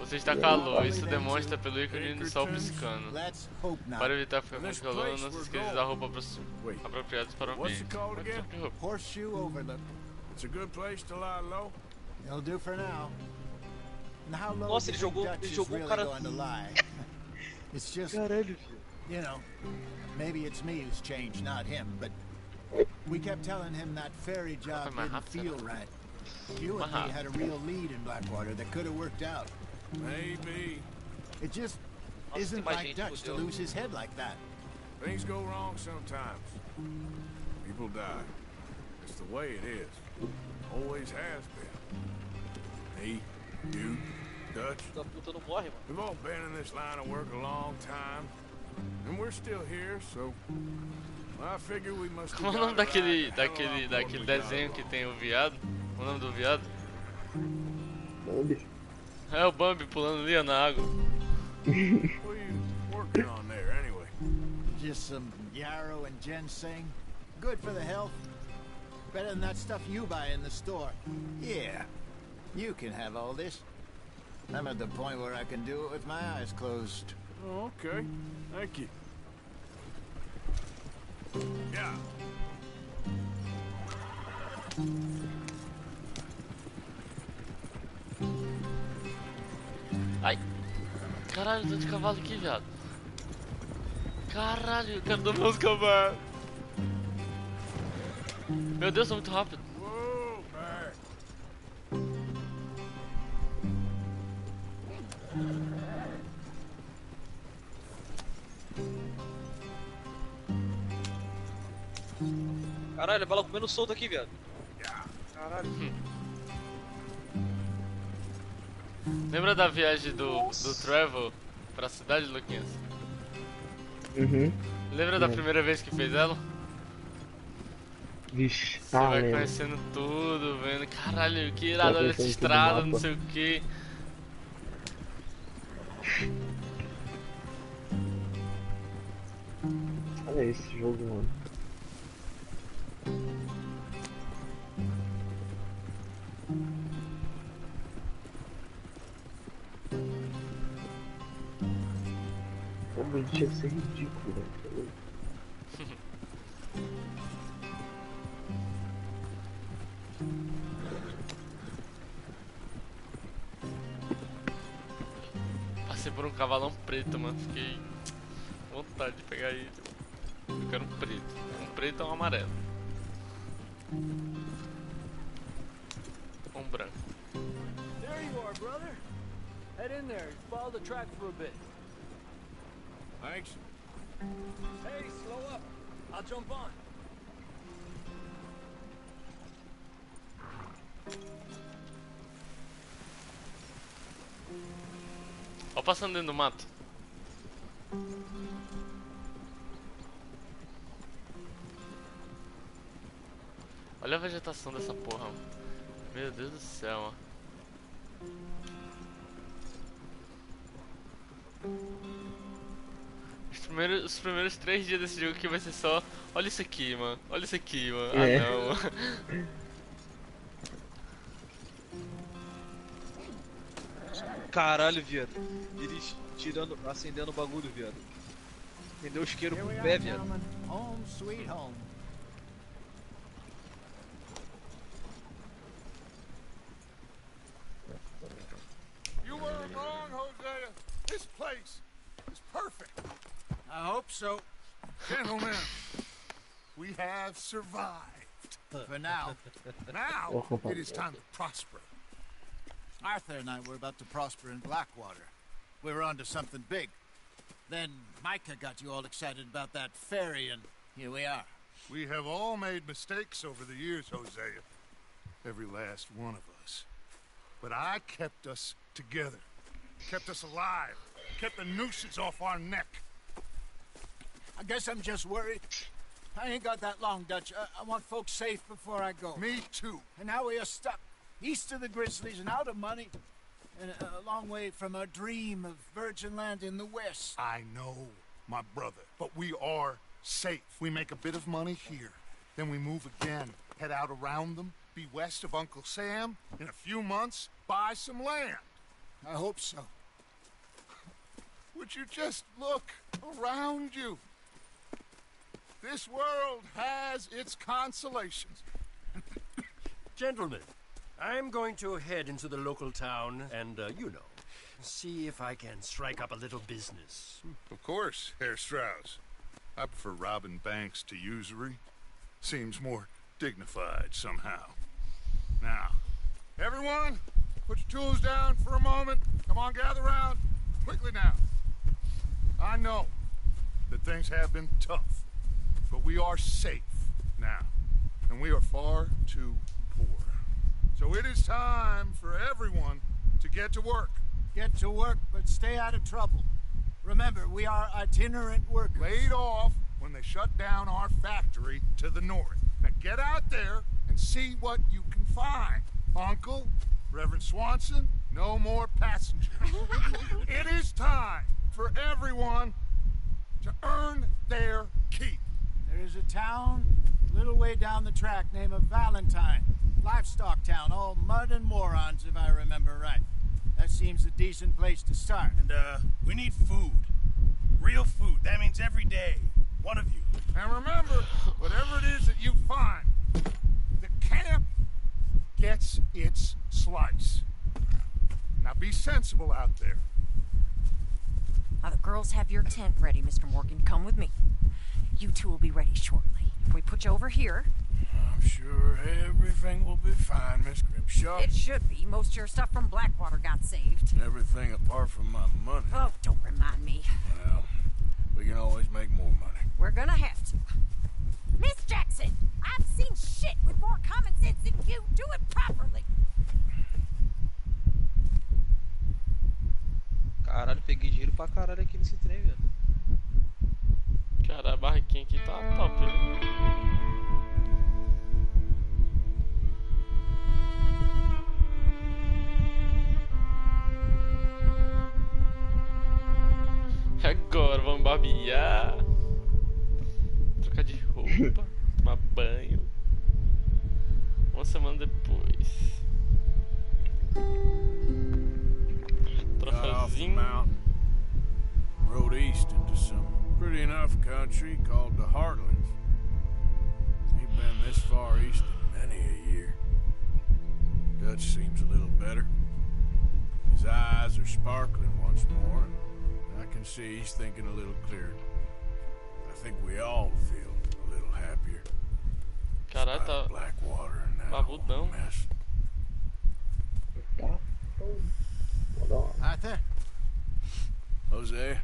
Você está calor, isso demonstra pelo ícone do sol piscando. Let's hope not. Para evitar ficar muito calor, não se esqueça de usar roupas apropriadas para o What's it ambiente. called again? Sempre roupa. Horseshoe Overlook. It's a good place to lie low. It'll do for now. And how low Nossa, do ele you think jogou- Dutch ele is jogou o really cara- going to lie? It's just, Caralho, viado. you know, maybe it's me who's changed, not him, but we kept telling him that ferry job my didn't hat, feel sir. right. You and My me hat. had a real lead in Blackwater that could have worked out. Maybe. It just Nossa, tem Isn't mais like gente, Dutch to fodeu. lose his head like that. Things go wrong sometimes. People die. It's the way it is. Always has been. Me, you, Dutch. Da puta não morre, mano. We've all been in this line of work a long time. And we're still here, so I figure we must Como é o nome daquele desenho que tem o viado? O nome do viado? Bambi. É o Bambi pulando ali ó, na água. What are you working on there anyway? Just some yarrow and ginseng. Good for the health. Better than that stuff you buy in the store. Yeah, you can have all this. I'm at the point where I can do it with my eyes closed. Oh, okay. Thank you. Yeah. Ai! Caralho, tô de cavalo aqui, viado. Caralho, eu quero domar os cavalos. Meu Deus, tô muito rápido. Whoa, back. Caralho, a bala comendo solto aqui, viado. Caralho. Lembra da viagem do Travel pra cidade, Luquinhas? Uhum. Lembra da primeira vez que fez ela? Vixe, Você vai lembro. conhecendo tudo, vendo, caralho, que irado, Vai olha essa conhecendo estrada, tudo, não mapa. sei o que. Olha esse jogo, mano. Como tinha que ser ridículo, velho. Passei por um cavalão preto, mano, fiquei com vontade de pegar ele. Eu quero um preto. Um preto ou um amarelo. Um branco. There you are, brother. Head in there. Follow the track for a bit. Thanks. Hey, slow up. I'll jump on. Ó, passando dentro do mato. Olha a vegetação dessa porra, mano. Meu Deus do céu, mano. Os primeiros 3 dias desse jogo aqui vai ser só. Olha isso aqui, mano. Olha isso aqui, mano. Ah, É. não, mano. Caralho, viado. Eles acendendo o bagulho, viado. Entendeu o isqueiro Here com we o are, pé, viado. gentlemen. Home, sweet home. You weren't wrong, Hosea. This place is perfect. I hope so. Gentlemen, we have survived. For now. Now it is time to prosper. Arthur and I were about to prosper in Blackwater. We were onto something big. Then Micah got you all excited about that ferry, and here we are. We have all made mistakes over the years, Hosea. Every last one of us. But I kept us together. Kept us alive. Kept the nooses off our neck. I guess I'm just worried. I ain't got that long, Dutch. I want folks safe before I go. Me too. And now we are stuck east of the Grizzlies and out of money. And a long way from our dream of virgin land in the west. I know, my brother. But we are safe. We make a bit of money here. Then we move again. Head out around them. Be west of Uncle Sam. In a few months, buy some land. I hope so. Would you just look around you? This world has its consolations. Gentlemen, I'm going to head into the local town and, see if I can strike up a little business. Of course, Herr Strauss. I prefer robbing banks to usury. Seems more dignified somehow. Now, everyone, put your tools down for a moment. Come on, gather round. Quickly now. I know that things have been tough, but we are safe now, and we are far too poor. So it is time for everyone to get to work. Get to work, but stay out of trouble. Remember, we are itinerant workers. Laid off when they shut down our factory to the north. Now get out there and see what you can find. Uncle, Reverend Swanson, no more passengers. It is time for everyone to earn their keep. There is a town a little way down the track named Valentine. Livestock town, all mud and morons, if I remember right. That seems a decent place to start. And, we need food. Real food. That means every day. One of you. And remember, whatever it is that you find, the camp gets its slice. Now be sensible out there. Now the girls have your tent ready, Mr. Morgan. Come with me. You two will be ready shortly. If we put you over here... I'm sure everything will be fine, Miss Grimshaw. It should be. Most of your stuff from Blackwater got saved. Everything apart from my money. Oh, don't remind me. Well, we can always make more money. We're gonna have to. Miss Jackson, I've seen shit with more common sense than you. Do it properly. Caralho, peguei giro pra caralho aqui nesse trem, velho. Cara, a barraquinha aqui tá top, né? Agora vamos barbear, trocar de roupa, tomar banho. Uma semana depois. Troféuzinho. Rode east into some pretty enough country called the Heartlands. Ain't been this far east in many a year. Dutch seems a little better. His eyes are sparkling once more. I can see he's thinking a little clearer. I think we all feel a little happier. Caralho, tá Blackwater and that babudão. whole mess. Arthur? Jose?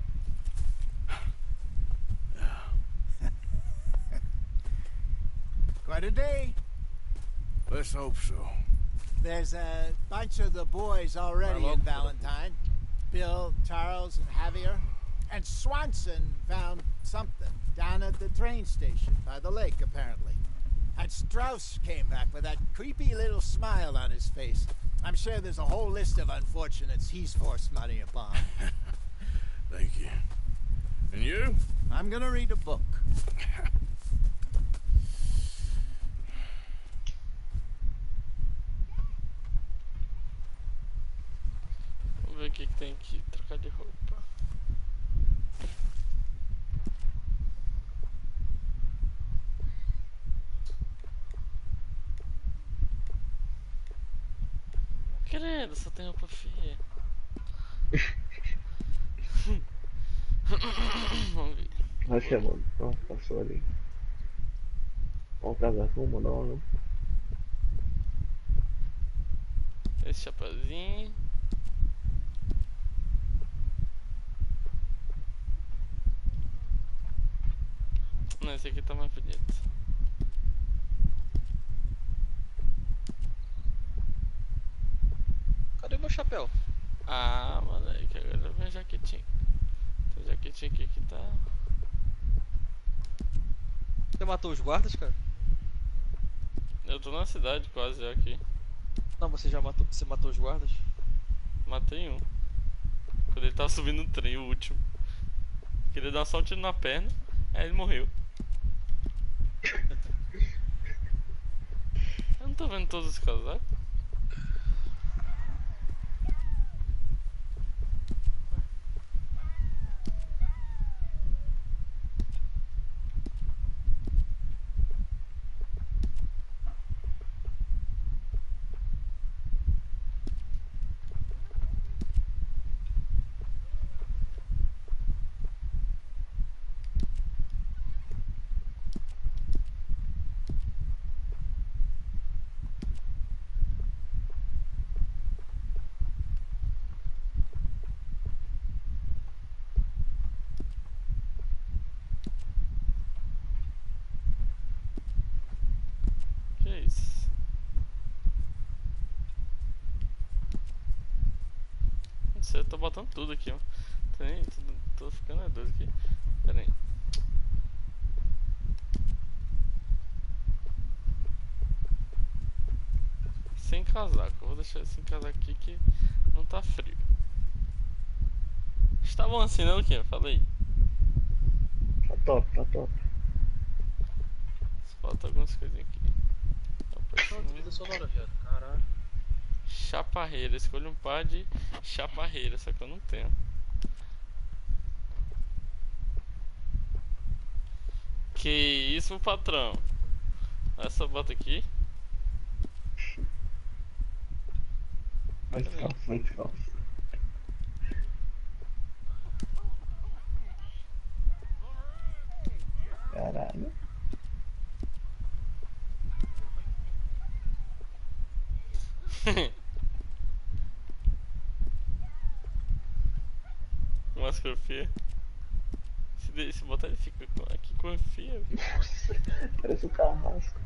Quite a day. Let's hope so. There's a bunch of the boys already in Valentine. Bill, Charles, and Javier. And Swanson found something down at the train station by the lake, apparently. And Strauss came back with that creepy little smile on his face. I'm sure there's a whole list of unfortunates he's forced money upon. Thank you. And you? I'm gonna read a book. Vamos ver o que tem aqui. Trocar de roupa. Credo, só tem roupa feia. Vamos ver. Acho que é bom. Nossa, passou ali. Ó, o casaco, não. Esse chapeuzinho. Não, esse aqui tá mais bonito. Cadê meu chapéu? Ah, moleque, agora vem a jaquetinha. Tem jaquetinha aqui que tá. Você matou os guardas, cara? Eu tô na cidade quase já aqui. Não, você já matou. Você matou os guardas? Matei um. Quando ele tava subindo no trem, o último. Queria dar só um tiro na perna, aí ele morreu. Eu não tô vendo todos os casacos. 2. Não sei, eu tô botando tudo aqui, ó. Tô ficando doido aqui. Pera aí. Sem casaco, eu vou deixar sem casaco aqui que não tá frio. Está bom assim, né, Luquinha? Fala aí. Tá top, tá top. Falta algumas coisinhas aqui. Pronto, trilha sonora, viado. Caralho. Chaparreira, escolha um par de chaparreira, só que eu não tenho. Que isso, patrão? Essa bota aqui. Mais calça, mais calça. Caralho. Máscara feia. Se botar ele fica aqui com a feia. Nossa, parece um carrasco.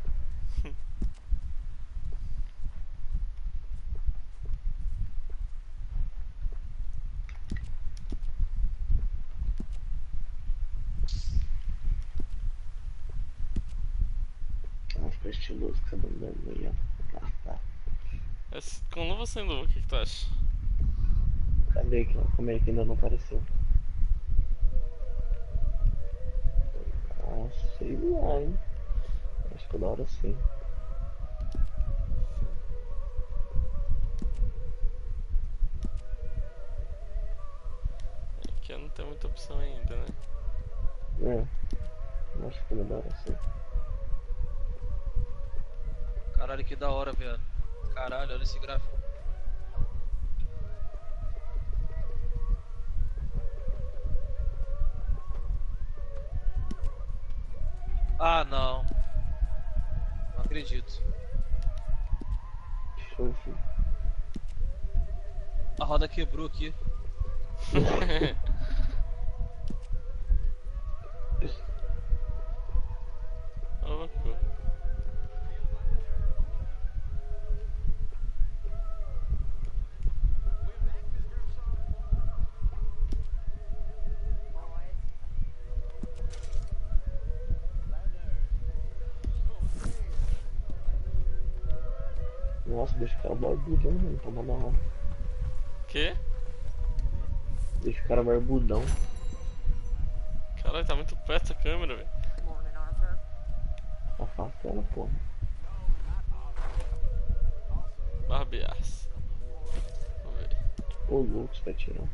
Nossa, ficou estiloso que você tá dando aí, ó. Tá. Com luva ou sem luva, o que tu acha? Cadê que como é que ainda não apareceu? Ah, sei lá, hein? Acho que da hora sim. Aqui eu não tenho muita opção ainda, né? Acho que da hora sim. Caralho, que da hora, viado. Caralho, olha esse gráfico. Ah, não. Não acredito. Show, filho. A roda quebrou aqui. Ô, louco. Nossa, deixa o cara barbudão, mano. Tá da hora. Que? Deixa o cara barbudão. Caralho, tá muito perto essa câmera, velho. Morning, Arthur. Afasta ela, porra. Barbear-se. Vamos ver. Ô, louco, você vai tirar.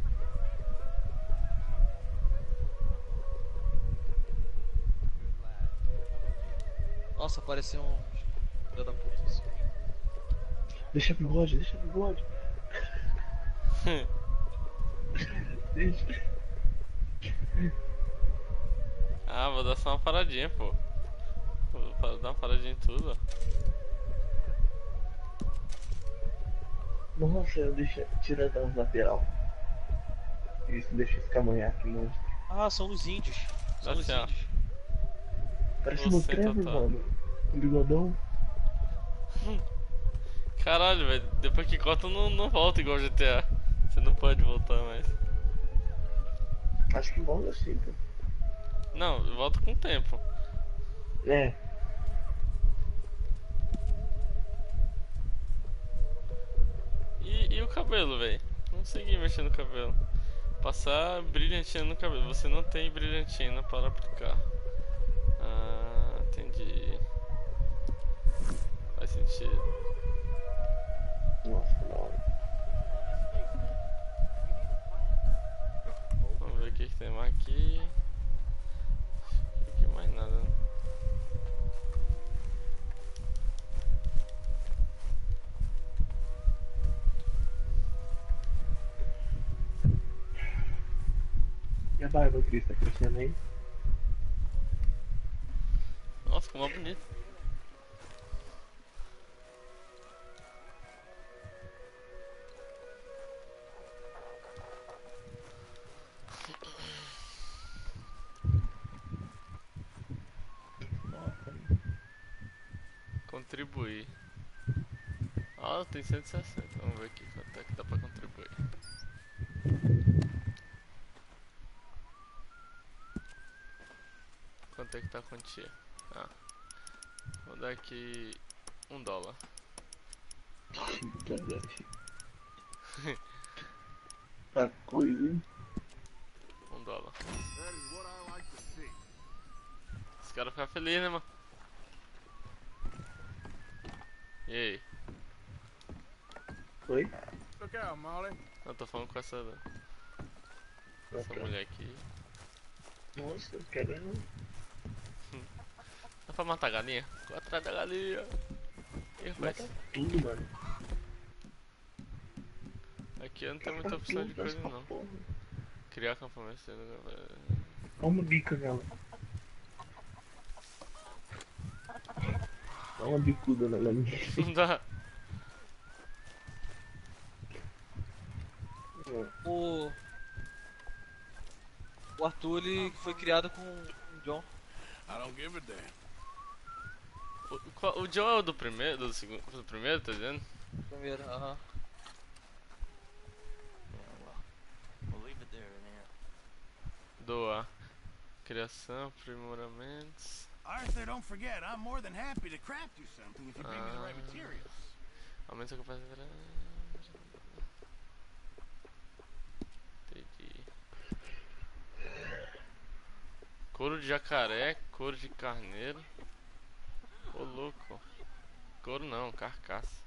Nossa, pareceu um filho da puta assim. Deixa bigode, deixa bigode. Deixa. Ah, vou dar só uma paradinha, pô. Vou dar uma paradinha em tudo, ó. Nossa, eu deixo. Tira das lateral. Isso deixa esse camanhaque monstro. Ah, são os índios. São os Assim, ó. índios. Parece Você no Trevor, total. mano. Com bigodão. Caralho, velho. Depois que corta, não volta igual GTA. Você não pode voltar mais. Acho que volta assim, pô. Não, volta com o tempo. É. E o cabelo, velho? Não consegui mexer no cabelo. Passar brilhantina no cabelo. Você não tem brilhantina para aplicar. Ah, entendi. Faz sentido. Nossa, que da hora. Vamos ver o que tem mais aqui. Aqui mais nada, né? E a barba, Cris, tá crescendo aí? Nossa, como é bonito. Contribuir. Ah, tem 160. Vamos ver aqui quanto é que dá pra contribuir. Quanto é que tá a quantia? Ah, vou dar aqui $1. Tá coisa, hein? $1. That is what I like to see. Os caras ficam felizes, né, mano? E aí? Oi? Look out, Molly. Eu tô falando com essa tá. mulher aqui. Nossa, querendo. Dá pra matar a galinha? Vou atrás da galinha. E faz. Mata tudo, mano. Aqui eu não tenho muita Mata opção de tudo, coisa essa não. porra. Criar acampamento. Dá uma bica nela. Dá uma bicuda nela. Não dá. O Arthur ele foi criado com o John. I don't give a damn. O John é o do primeiro, do segundo, do primeiro, tá dizendo? Primeiro, aham. We'll leave it there and there. Doar. Criação, aprimoramentos. Arthur, don't forget, I'm more than happy to craft you something if you bring me the right materials. Aumenta a capacidade. Entendi. Couro de jacaré, couro de carneiro. Ô louco. Couro não, carcaça.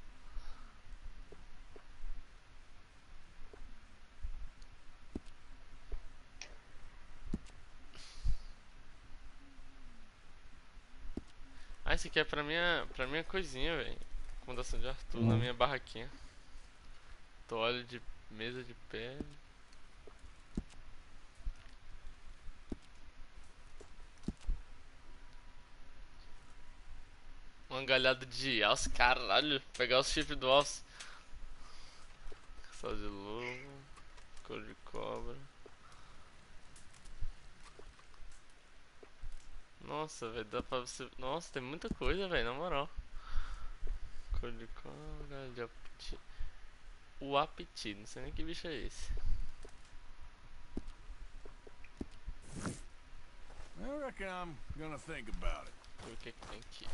Ah, esse aqui é pra minha coisinha, velho. Fundação de Arthur, na minha barraquinha. Toalha de mesa de pé. Uma galhada de alce, caralho. Pegar os chifres do alce. Caçal de lobo. Couro de cobra. Nossa, velho, dá pra você... Nossa, tem muita coisa, velho, na moral. Couro de cobra, galho de apetite. O apetite, não sei nem que bicho é esse. I reckon I'm gonna think about it. Ver o que que tem aqui.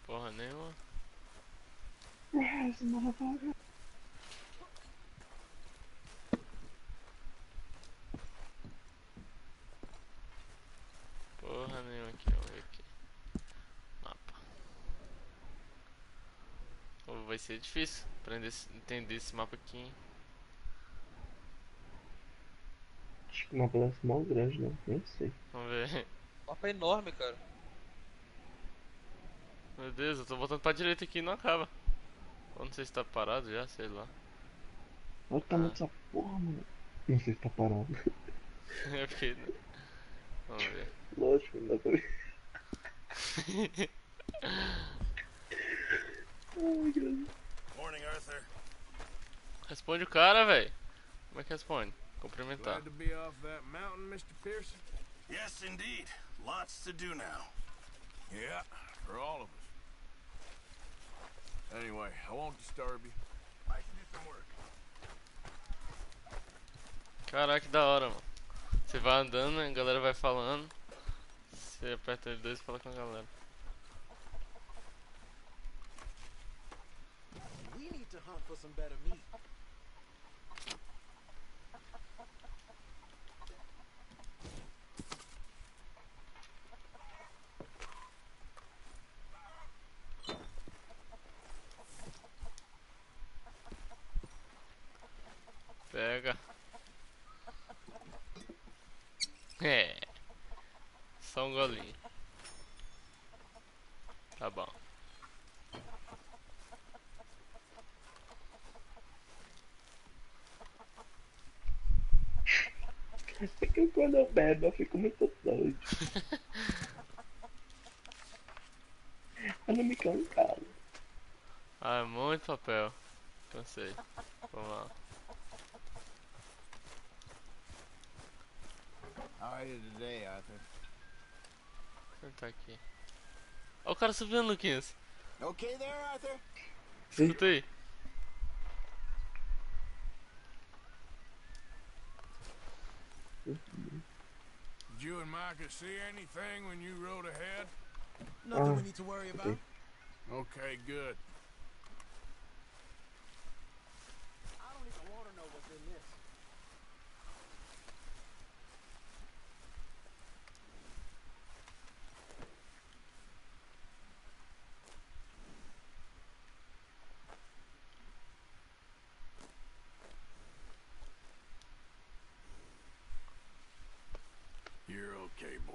Porra nenhuma. Yes, motherfucker. Porra nenhuma aqui, vamos ver aqui. Mapa. Oh, vai ser difícil entender esse mapa aqui, hein? Acho que uma parece mal grande, né? Nem sei. Vamos ver. O mapa é enorme, cara. Meu Deus, eu tô voltando pra direita aqui e não acaba. Eu não sei se tá parado já, sei lá. Olha o tamanho dessa porra, mano. Não sei se tá parado. É porque... Vamos ver. Lógico, não dá pra ver. Ai, grande. Morning, Arthur. Responde o cara, velho. Como é que responde? Cumprimentar. Glad to be off that mountain, Mr. Pearson? Yes, indeed. Lots to do now. Yeah, for all of us. Anyway, I won't disturb you. I should do some work. Caraca, que da hora, mano. Você vai andando, a galera vai falando. Você aperta L2 e fala com a galera. We need to hunt for some better meat. Pega. É. Só um golinho. Tá bom. É que quando eu bebo eu fico muito doido. Eu não me cansado. Ah, é muito papel. Cansei. Vamos lá. How are you today, Arthur? Apertar aqui. Ó o cara subindo, Luquinhas. Okay there, Arthur? Escuta aí. Did you and Micah see anything when you rode ahead? Nothing we need to worry about. Okay, good. I don't even want to know what's in this. You're okay, boy.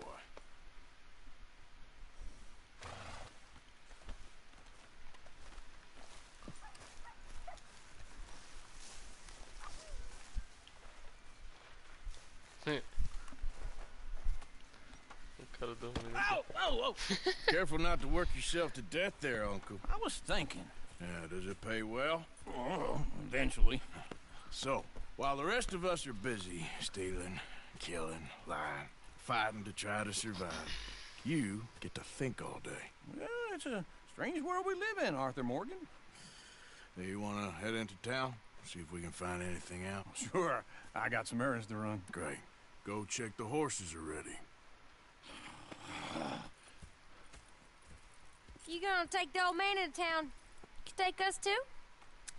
O cara dormindo. Oh, oh, oh! Careful not to work yourself to death there, Uncle. I was thinking. Yeah, does it pay well? Oh, eventually. So, while the rest of us are busy stealing, killing, lying, fighting to try to survive, you get to think all day. Well, it's a strange world we live in, Arthur Morgan. Do you want to head into town? See if we can find anything out? Sure. I got some errands to run. Great. Go check the horses are ready. You gonna take the old man into town? You take us too?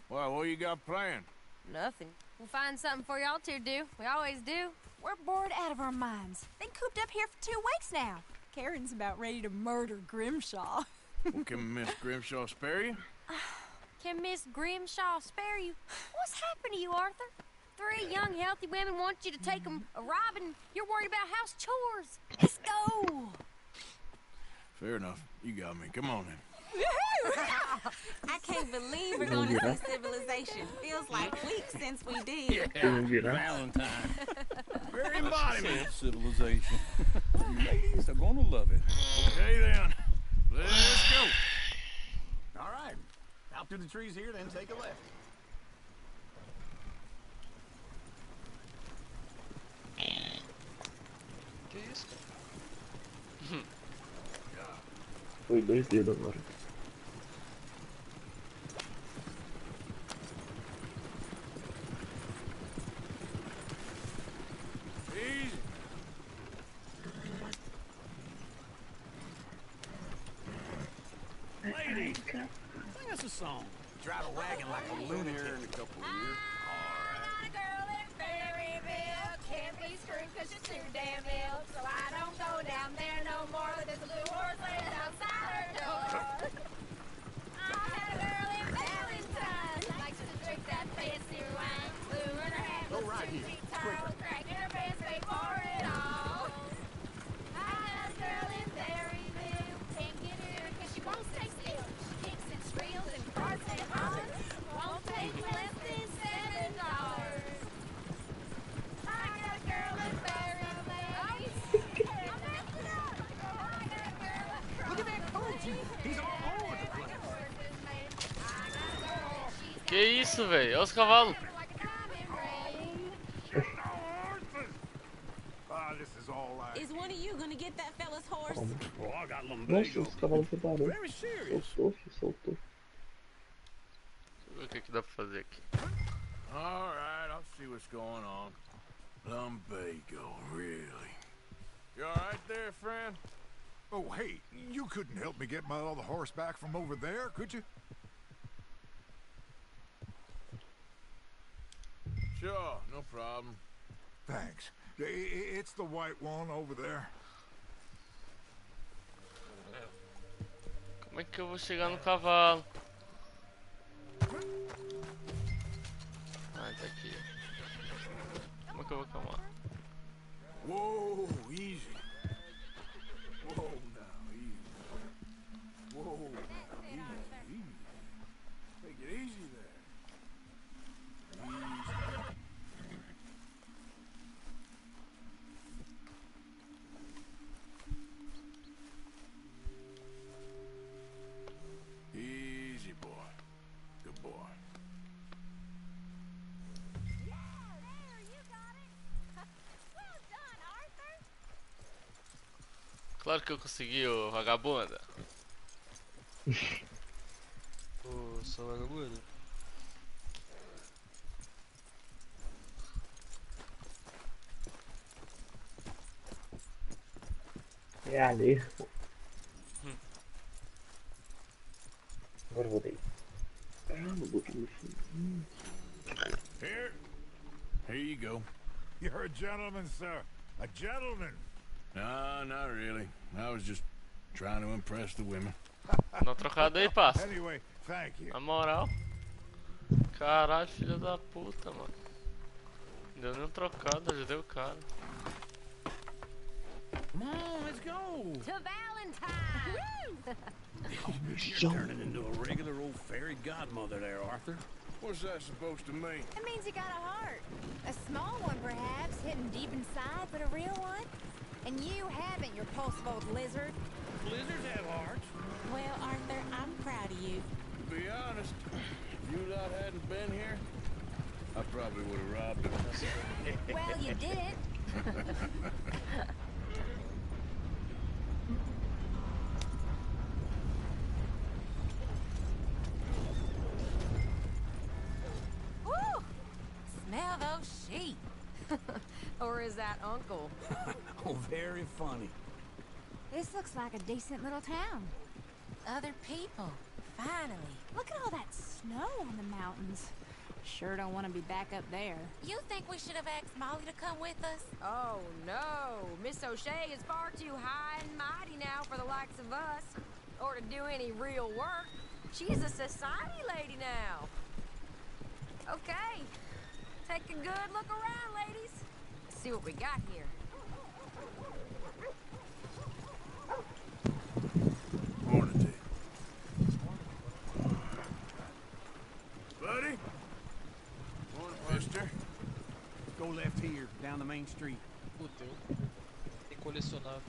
Well, what you got planned? Nothing. We'll find something for y'all to do. We always do. We're bored out of our minds. Been cooped up here for 2 weeks now. Karen's about ready to murder Grimshaw. Well, can Miss Grimshaw spare you? Can Miss Grimshaw spare you? What's happened to you, Arthur? 3 young, healthy women want you to take them a robbing. You're worried about house chores. Let's go. Fair enough. You got me. Come on in. I can't believe we're going to see civilization. Feels like weeks since we did. Valentine. Very embodiment of civilization. You ladies are gonna love it. Okay, then. Let's go. All right. Out through the trees here, then take a left. Que isso? Foi 2 dedos agora. Easy. Lady, sing us a song. Drive a wagon like a lunatic. Here in a couple of years. I'm a girl in Berryville. Can't be screwed 'cause she's too damn ill. So I don't go down there no more. There's a blue horse laying outside her door. I had a girl in Valentine. Likes to drink that fancy wine. Blue in her hand. Go right here. Towel, cracking her pants, pay for it all. I had a girl in Berryville. Can't get her 'cause she won't stay still. She kicks and squeals and farts and hollers. Won't take less than $7. I got a girl in Berryville. I'm messing up. I got a girl. Look at that coach. He's all over the place. Que isso, velho? Olha os cavalos. Ah, this is all right. Is one of you going to get that fella's horse? Oh, I got Nossa, lumbago. os cavalos separaram. Very serious. Soltou, filho, soltou. Deixa eu ver o que dá pra fazer aqui. All right, I'll see what's going on. Lumbago, really? You all right there, friend? Oh, hey, you couldn't help me get my other horse back from over there, could you? Sure, no problem. Thanks. It's the white one over there. Como é que eu vou chegar no cavalo? Ah, tá aqui. Como é que eu vou calmar? Whoa, easy. Whoa, now, easy. Whoa, now, easy, easy. Take it easy there. Easy. Easy, boy. Good boy. Yeah, there, you got it. Well done, Arthur. Claro que eu consegui, ô vagabunda. Ô, sua vagabunda. É ali. Agora eu voltei. Caramba, botei no fim. Here you go. You're a gentleman, sir. A gentleman. No, not really. I was just trying to impress the women. Dá uma trocada aí, passa. Anyway, thank you. Na moral. Caralho, filho da puta, mano. Deu nem um trocado, ajudei o cara. Come on, let's go. To Valentine! You're turning into a regular old fairy godmother there, Arthur. What's that supposed to mean? It means you got a heart. A small one, perhaps, hidden deep inside, but a real one. And you haven't, you repulsive old lizard. Lizards have hearts. Well, Arthur, I'm proud of you. To be honest, if you lot hadn't been here, I probably would have robbed him. Well, you did. Woo! Smell those sheep. Or is that Uncle? Oh, very funny. This looks like a decent little town. Other people. Finally. Look at all that snow on the mountains. Sure don't want to be back up there. You think we should have asked Molly to come with us? Oh, no. Miss O'Shea is far too high and mighty now for the likes of us. Or to do any real work. She's a society lady now. Okay. Take a good look around, ladies. Let's see what we got here. Morning to you. Buddy? Morning, mister. Go left here, down the main street. Puta, eu tenho colecionável.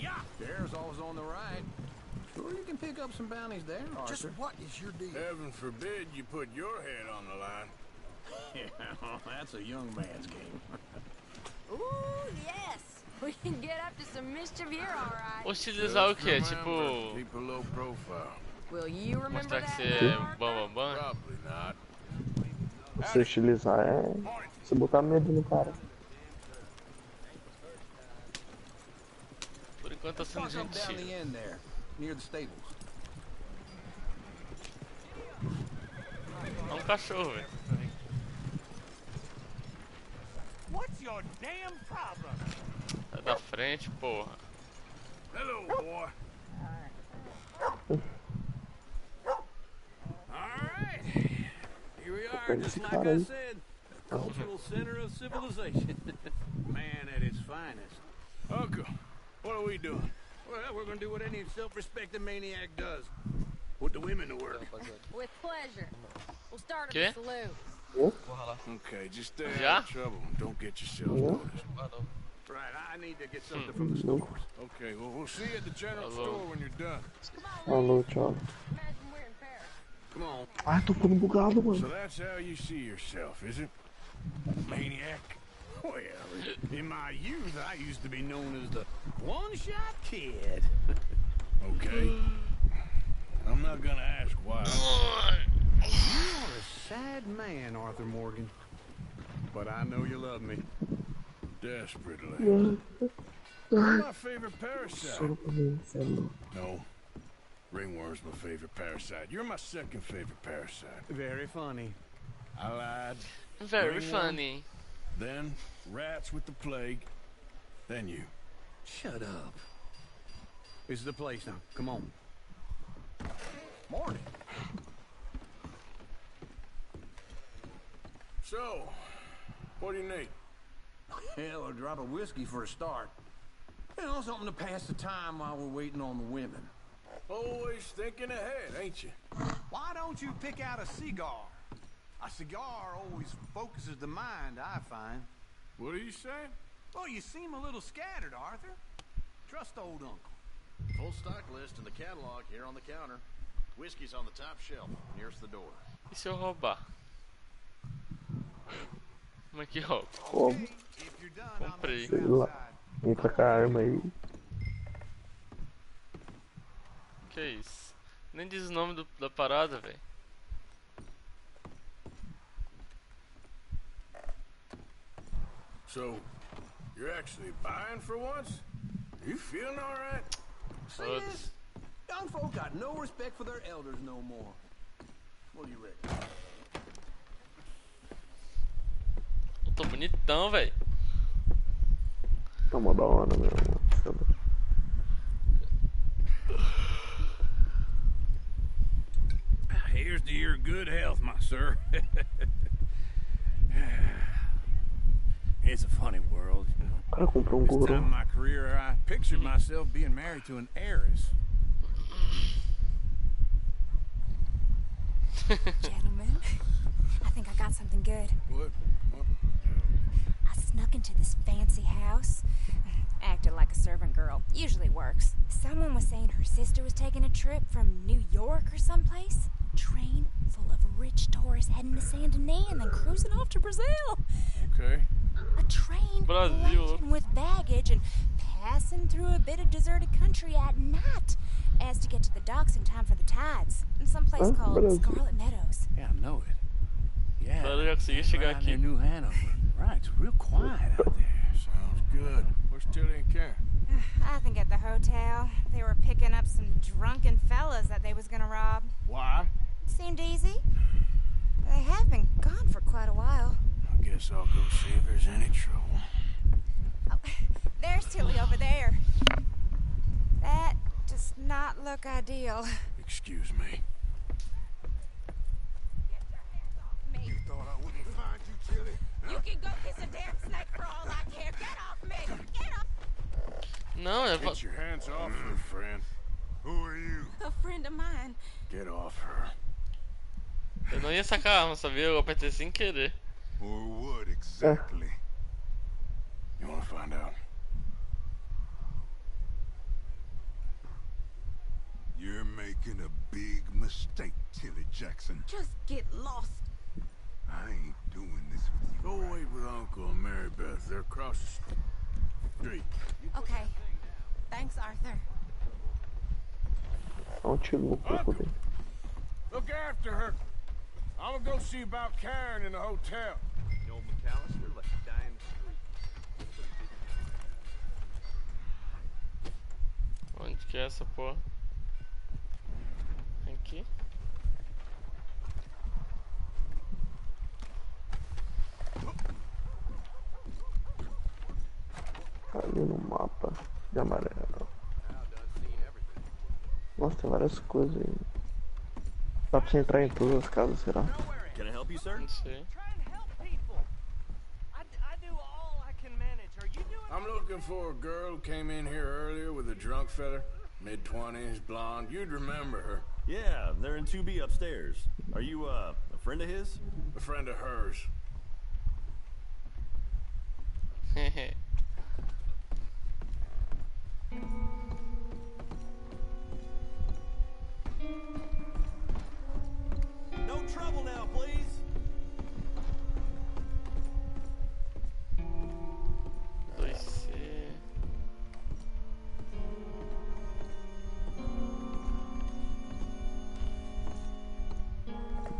Yeah. There's always on the right. Sure you can pick up some bounties there, Arthur. Just what is your deal? Heaven forbid you put your head on the line. Yeah, that's a young man's game. Ooh, yes. We can get up to some mischief here, all right. Utilizar o que? Tipo. Keep a low profile. Will you remember Mostrar que that? você é bambambam? Probably not. Você utilizar é. Você botar medo no cara. Por enquanto tá sendo Park up down the gentil. end there, near the stables. É um cachorro, velho. What's your damn problem? Sai da frente, porra. Hello, boy. Alright. Here we are, just like I said. Cultural center of civilization. Man at its finest. Uncle, what are we doing? Well, we're gonna do what any self-respecting maniac does. Put the women to work. With pleasure. We'll start Okay. at the saloon. Okay, just stay Yeah? out of trouble and don't get yourself noticed. Right, I need to get something from the stores. Okay, well, we'll see you at the general Hello. store when you're done. Falou, tchau. Imagine we're in Paris. Come on. Ai, tô ficando bugado, So mano. that's how you see yourself, is it? Maniac? Well, in my youth, I used to be known as the one-shot kid. Okay. I'm not gonna ask why. You're a sad man, Arthur Morgan. But I know you love me. Desperately. You're my favorite parasite. Só pra mim, sério. No. Ringworm's my favorite parasite. You're my second favorite parasite. Very funny. I lied. Very Ringworm, funny. Then rats with the plague. Then you. Shut up. This is the place now. Come on. Morning. So, what do you need? Hell, a drop of whiskey for a start. You know, something to pass the time while we're waiting on the women. Always thinking ahead, ain't you? Why don't you pick out a cigar? A cigar always focuses the mind, I find. What are you saying? Well, you seem a little scattered, Arthur. Trust old uncle. Full stock list in the catalog here on the counter. Whiskey's on the top shelf, nearest the door. E se eu roubar? Como é que rouba? Como? Comprei. Sei lá. Entra com a arma aí. Que é isso? Nem diz o nome da parada, velho. So, you're actually buying for once? You feeling all right? See this? Young folk got no respect for their elders no more. What do you reckon? Eu tô bonitão, velho. Tá mó da hora mesmo. Here's to your good health, my sir. It's a funny world, you know. O cara comprou This time in guru. my career, I pictured myself being married to an heiress. Gentlemen, I think I got something good. What? I snuck into this fancy house. Acted like a servant girl. Usually works. Someone was saying her sister was taking a trip from New York or someplace. Train full of rich tourists heading to Saint Denis and then cruising off to Brazil. Okay. A train laden with baggage and passing through a bit of deserted country at night as to get to the docks in time for the tides in some place called Scarlet Meadows. Yeah, I know it. Yeah. Cara, eu já consegui chegar aqui. New Hanover. Right, it's real quiet out there. Sounds good. Where's Tilly and Karen? I think at the hotel. They were picking up some drunken fellas that they was gonna rob. Why? Seemed easy. They have been gone for quite a while. I guess I'll go see if there's any trouble. Oh, there's Tilly over there. That does not look ideal. Excuse me. You thought I wouldn't find you, Tilly? You can go kiss a damn snake for all I care. Get off me! Get off! Não, é. Get your hands off her, friend. Who are you? A friend of mine. Get off her. Eu não ia sacar a arma, sabia? Eu apertei sem querer. Or what exactly? You want to find out? You're making a big mistake, Tilly Jackson. Just get lost. I ain't doing this with you. Go wait with Uncle and Mary Beth. They're across the street. Okay. Thanks, Arthur. Dá tiro no corpo dele. Look after her. I'm gonna go see about Karen in the hotel. You know McAllister let you die in the street. Onde que é essa porra? Aqui. Ali no mapa de amarelo. Nossa, tem várias coisas aí. Dá pra você entrar em todas as casas, será? Can I help you, sir? Não sei. I'm looking for a girl who came in here earlier with a drunk fella. Mid-20s, blonde. You'd remember her. Yeah, they're in 2B upstairs. Are you, a friend of his? A friend of hers. Hehe. No trouble now, please. 2C.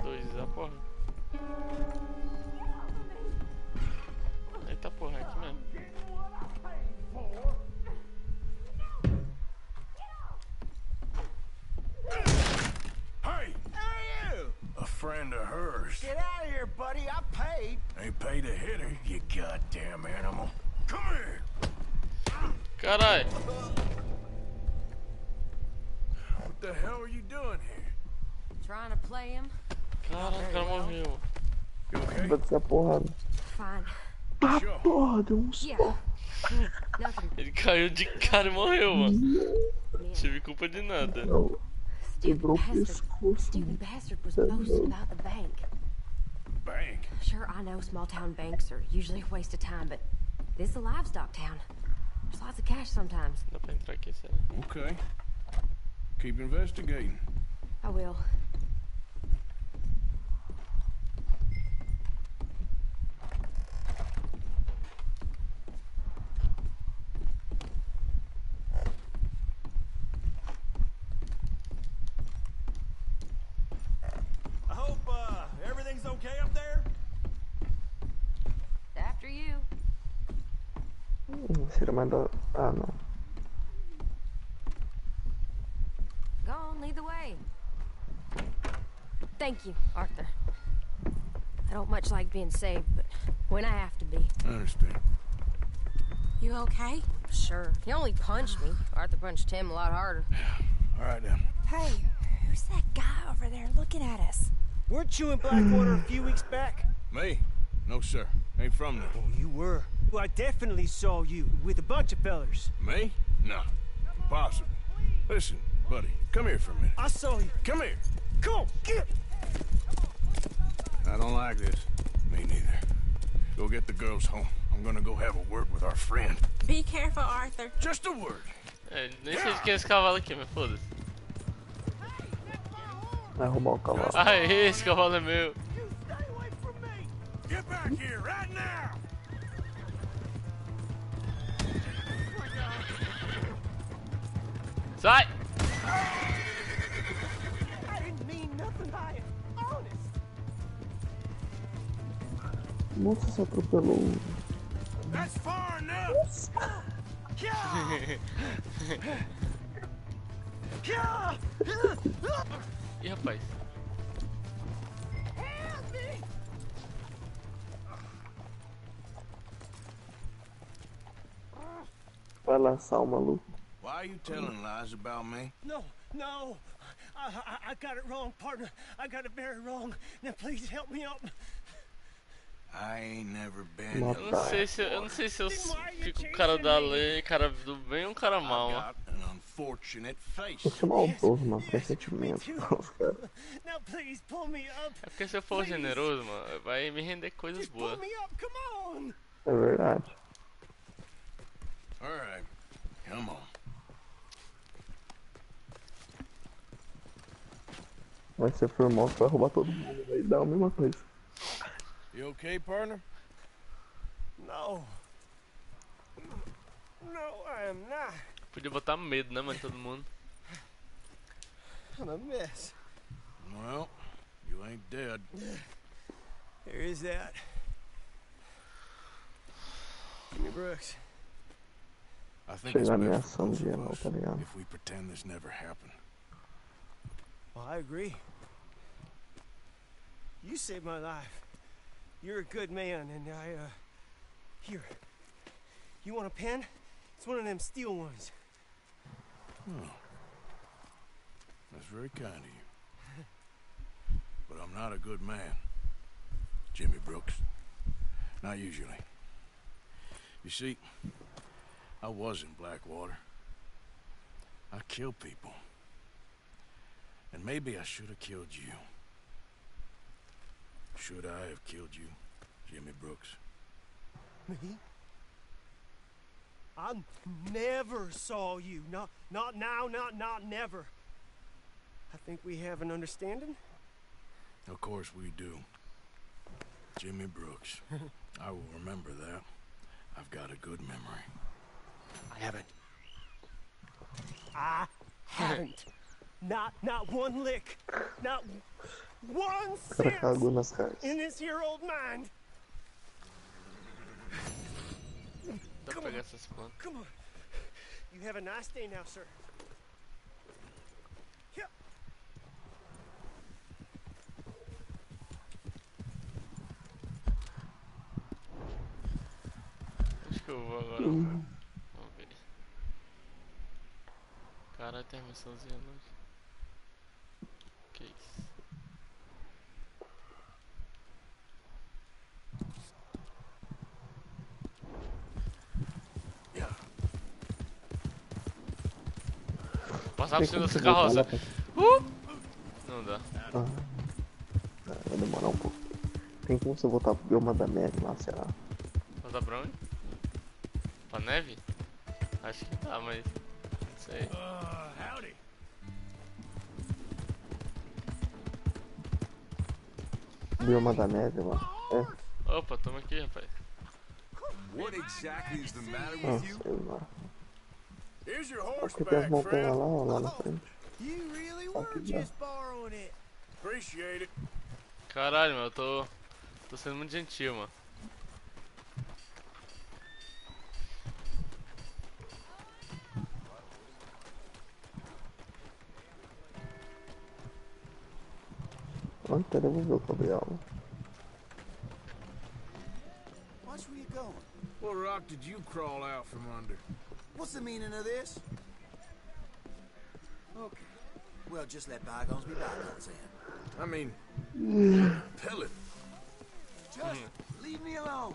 2A, porra. Eita porra, é aqui mesmo. Hey! A friend of hers. Get out of here, buddy. I paid. Ain't paid to hit her, you goddamn animal. Come here! Carai! What the hell are you doing here? Trying to play him? Cara, o cara morreu. You okay? Vai ser porrada. Fine. Ah, porra, deu um Yeah. só. Nothing. Ele caiu de cara e morreu, mano. Não tive culpa de nada. Não. Quebrou o Stupid pescoço. bastard was boasting about the bank. Bank? Sure, I know small town banks are usually a waste of time, but this is a livestock town. There's lots of cash sometimes. Dá pra entrar aqui, será? Okay. Keep investigating. I will. Seria mais da... Ah, não. Go on, lead the way. Thank you, Arthur. I don't much like being saved, but when I have to be. I understand. You okay? Sure. He only punched me. Arthur punched him a lot harder. All right, then. Hey, who's that guy over there looking at us? Weren't you in Blackwater a few weeks back? Me? No, sir. Ain't from there. Oh, you were. Well, I definitely saw you with a bunch of fellers. Me? No. Impossible. Listen, buddy, come here for a minute. I saw you. Come here. Come on, get! I don't like this. Me neither. Go get the girls home. I'm gonna go have a word with our friend. Be careful, Arthur. Just a word. É, nem sei de quem é esse cavalo aqui, mas foda-se. Vai roubar o cavalo. Ah, esse cavalo é meu. Get back here right now. Sai! I didn't mean nothing by it. Honest. Nossa, se atropelou. That's far enough. Ih, rapaz. Vai lançar o maluco. Why are you telling lies about me? No, no. I got it wrong, partner. I got it very wrong. Now please help me up. I ain't never been. Eu não sei se eu fico o cara da lei, cara do bem ou um cara mal, mano. An unfortunate face. Tem que ser maldoso, mano. Tem sentimento. Now please pull me up. É porque se eu for generoso, mano, vai me render coisas boas. Pull me up, come on. É verdade. All right, come on. Vai ser pro irmão que vai roubar todo mundo. Vai dar a mesma coisa. You okay, partner? No. No, I am not. Podia botar medo, né, mano, em todo mundo. I'm a mess. Well, you ain't dead. There is that. Jimmy Brooks. I think it's Chegar best for ameaçando both geral, of us tá ligado? if we pretend this never happened. Well, I agree. You saved my life. You're a good man, and here. You want a pen? It's one of them steel ones. Oh. That's very kind of you. But I'm not a good man, Jimmy Brooks. Not usually. You see, I was in Blackwater. I killed people. And maybe I should have killed you. Should I have killed you, Jimmy Brooks? Me? I never saw you. Not now, not never. I think we have an understanding. Of course we do. Jimmy Brooks. I will remember that. I've got a good memory. I haven't. Not one lick. Not one Cara cagou nas sense caras. in this here old mind. Dá pra pegar essas plantas. Come on. You have a nice day now, sir. Yep. Acho que eu vou agora. Vamos ver. Caralho, tem missãozinha hoje. Que isso? Passar por cima dessa carroça. Não dá. Vai demorar um pouco. Tem como você voltar pro bioma da neve lá, sei lá. Voltar pra onde? Pra neve? Acho que tá, mas não sei. Howdy. Bioma da neve lá. É. Opa, toma aqui, rapaz. What exactly is the matter Ah, with you? sei lá. Here's your Acho que tem as horseback, montanhas friend. lá, ó, lá na frente. You really Só were que dá. just borrowing it. Appreciate it. Caralho, mano, eu tô sendo muito gentil, mano. Até devolver o Gabriel. Watch where you're going. What rock did you crawl out from under? What's the meaning of this? Okay. Well, just let bygones be bygones then. I mean, pellet. Just leave me alone.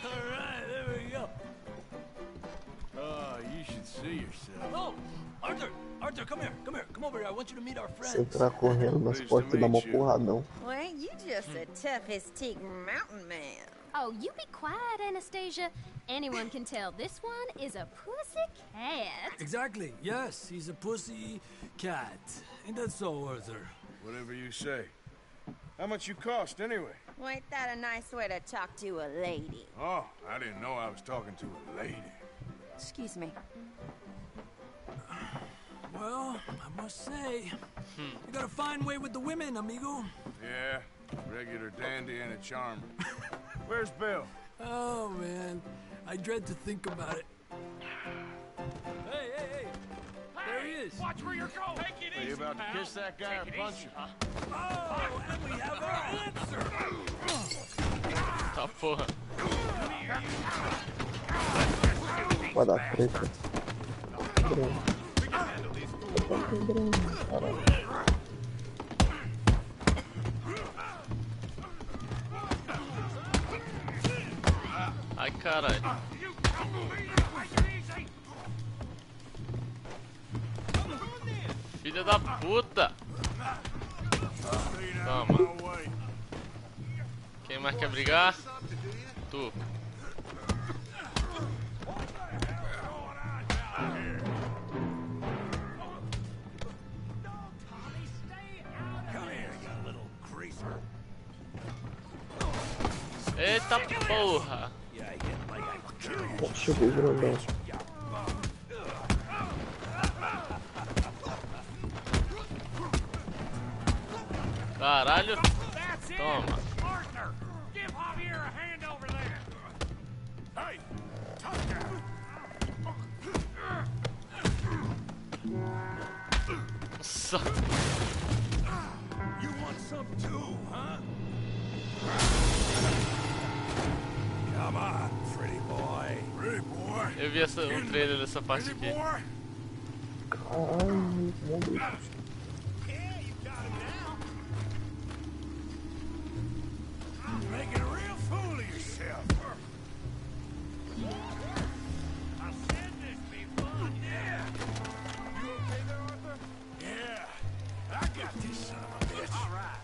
Alright, there we go. Oh, you should see yourself. Oh, Arthur! Arthur, come here, come here. Come over here. I want you to meet our Se friends. entrar correndo nas portas e dar uma porradão. Well, ain't you just a tough as teak mountain man? Oh, you be quiet, Anastasia. Anyone can tell this one is a pussy cat. Exactly. Yes, he's a pussy cat. Ain't that so, Arthur? Whatever you say. How much you cost, anyway? Well, ain't that a nice way to talk to a lady? Oh, I didn't know I was talking to a lady. Excuse me. Well, I must say, you got a fine way with the women, amigo. Yeah, regular dandy and a charmer. Where's Bill? Oh, man. I dread to think about it. Hey, hey, hey. There he is. Watch where you're going. Take it Are you about to kiss that guy or punch him? Oh, and we have our answer. Tá porra. Vai dar treta. Ai, caralho. Filha da puta. Toma. Quem mais quer brigar? Tu. Eita porra! Cheguei grandão. Caralho! Toma! Arthur, give Javier a hand over there. Hey, tough guy. Nossa! You want some too, huh? Come on, pretty boy. Pretty boy. Eu vi um trailer dessa parte aqui. Caralho, meu Deus. Making a real fool of yourself. I said this before. Yeah. You okay there, Arthur? Yeah, I got this son of a bitch. All right.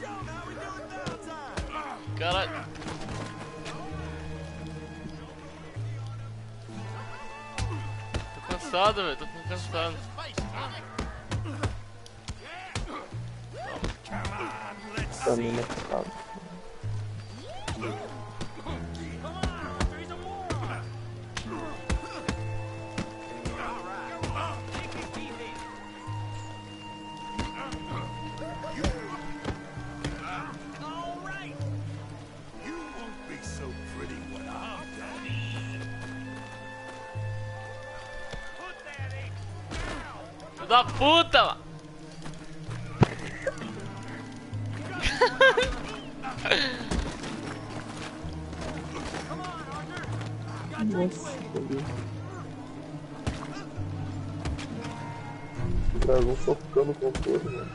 Joe, how we doing downtown? Caralho! Tô cansado, velho. Tô ficando cansado. Estamina ficado. Da puta, mano! Nossa, o dragão socando com tudo, mano.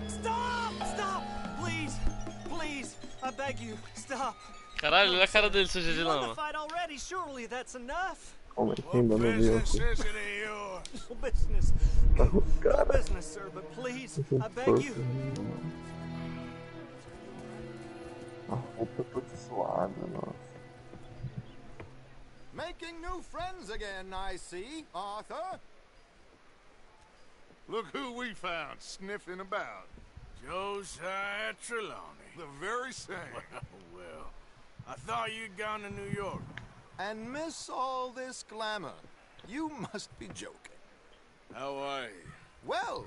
Stop! Stop! Please! Please! I beg you, stop! Caralho, olha a cara dele suja de You won lama. the fight already, surely that's enough! Calma aí, quem mandou ver aqui? No business. Tá No o cara. business, sir, but please, I beg you. A roupa toda suada, nossa. Making new friends again, I see, Arthur. Look who we found sniffing about. Josiah Trelawney. The very same. Well, I thought you'd gone to New York. And miss all this glamour. You must be joking. How are you? Well,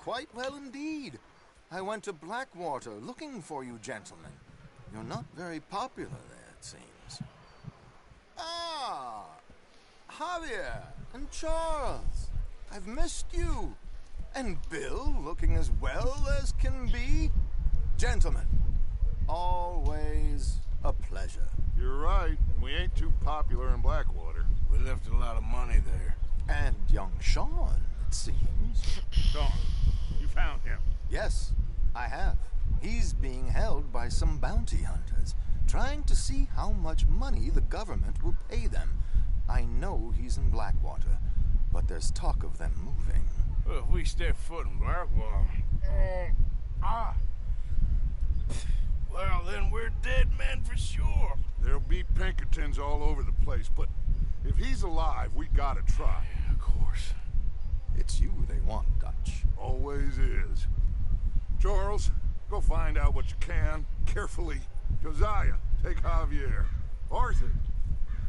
quite well indeed. I went to Blackwater looking for you gentlemen. You're not very popular there, it seems. Ah! Javier and Charles. I've missed you. And Bill, looking as well as can be. Gentlemen, always a pleasure. You're right. We ain't too popular in Blackwater. We left a lot of money there. And young Sean, it seems. Sean, you found him? Yes, I have. He's being held by some bounty hunters, trying to see how much money the government will pay them. I know he's in Blackwater, but there's talk of them moving. Well, if we step foot in Blackwater... Well, then we're dead men for sure. There'll be Pinkertons all over the place, but if he's alive, we gotta try. Yeah, of course. It's you they want, Dutch. Always is. Charles, go find out what you can, carefully. Josiah, take Javier. Arthur,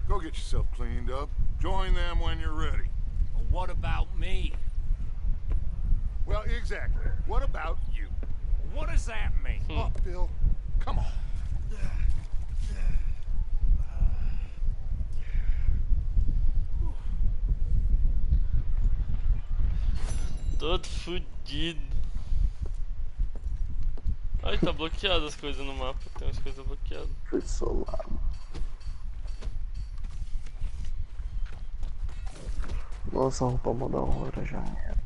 go get yourself cleaned up. Join them when you're ready. Well, what about me? Well, exactly. What about you? What does that mean? Oh, Bill, come on. Todo fudido. Ai, tá bloqueado as coisas no mapa. Tem umas coisas bloqueadas. Foi solado. Nossa, a roupa mó da hora já era.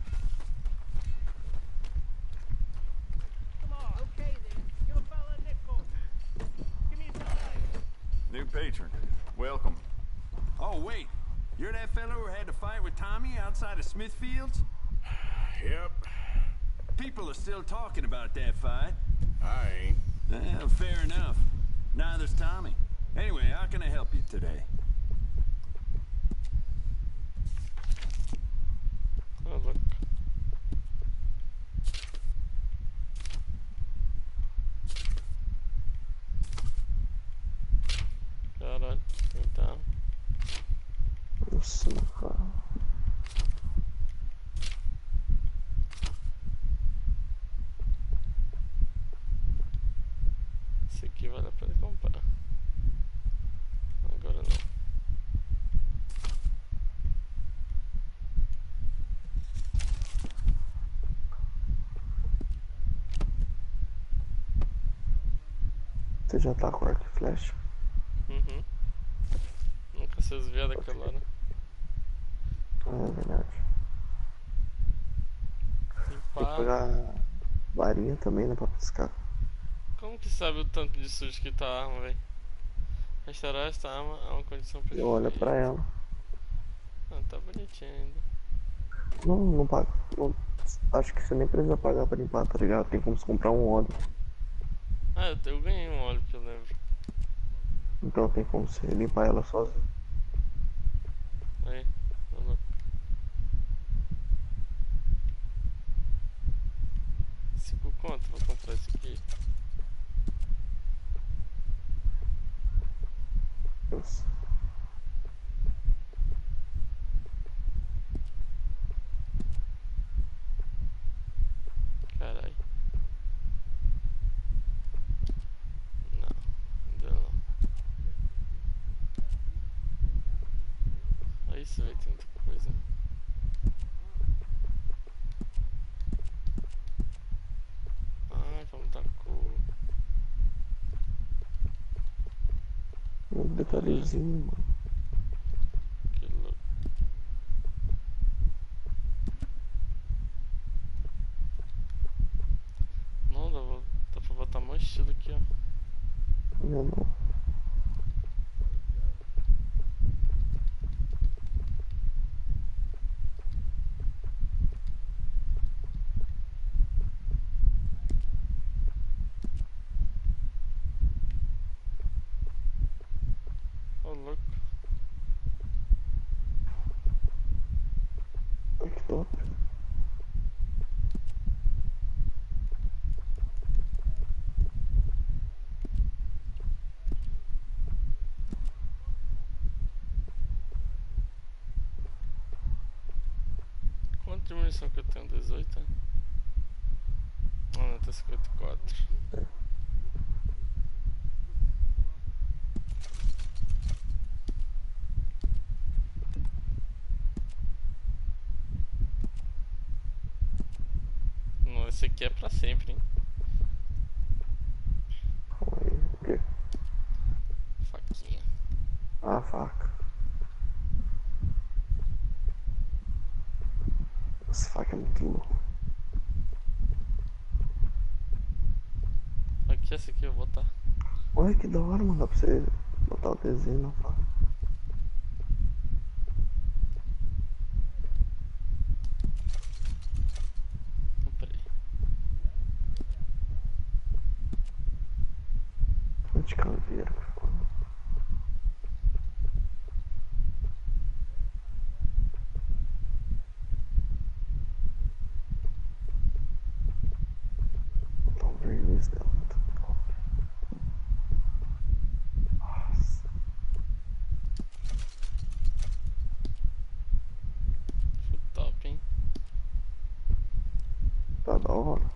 New patron. Welcome. Oh, wait. You're that fellow who had to fight with Tommy outside of Smithfield's? Yep. People are still talking about that fight. I ain't. Well, fair enough. Neither's Tommy. Anyway, how can I help you today? Oh, look. Caralho, então. Nossa, cara. Esse aqui vale a pena comprar. Agora não. Você já tá com arco e flecha? Uhum. Nunca se desvia daquela hora. É verdade. Tem que pegar varinha também, né, pra pescar. Como que sabe o tanto de sujo que tá a arma, velho? Restaurar esta arma a uma condição perfeita. Olha pra ela. Ah, tá bonitinho ainda. Não paga. Não, acho que você nem precisa pagar pra limpar, tá ligado? Tem como você comprar um óleo. Ah, eu ganhei um óleo que eu lembro. Então tem como você limpar ela sozinho. Aí, vamos lá. Cinco conto, vou comprar esse aqui. Isso. Caralho. Não deu não. Aí isso vai ter muita coisa. Ah, vamos dar cor. Um detalhezinho, mano. Que louco. Não, dá pra botar mais estilo aqui, ó. Não. Ô, louco. Que top. Quanto de munição que eu tenho? 18, né? Ah, não, tá 54. Não, esse aqui é pra sempre, hein? Calma aí, o quê? Faquinha. Ah, faca. Essa faca é muito louca. Aqui, essa aqui eu vou botar. Olha que da hora, mano. Dá pra você botar o desenho na faca. Comprei. De caveira. Botar o verniz dela. Nossa. Top, hein? Tá da hora.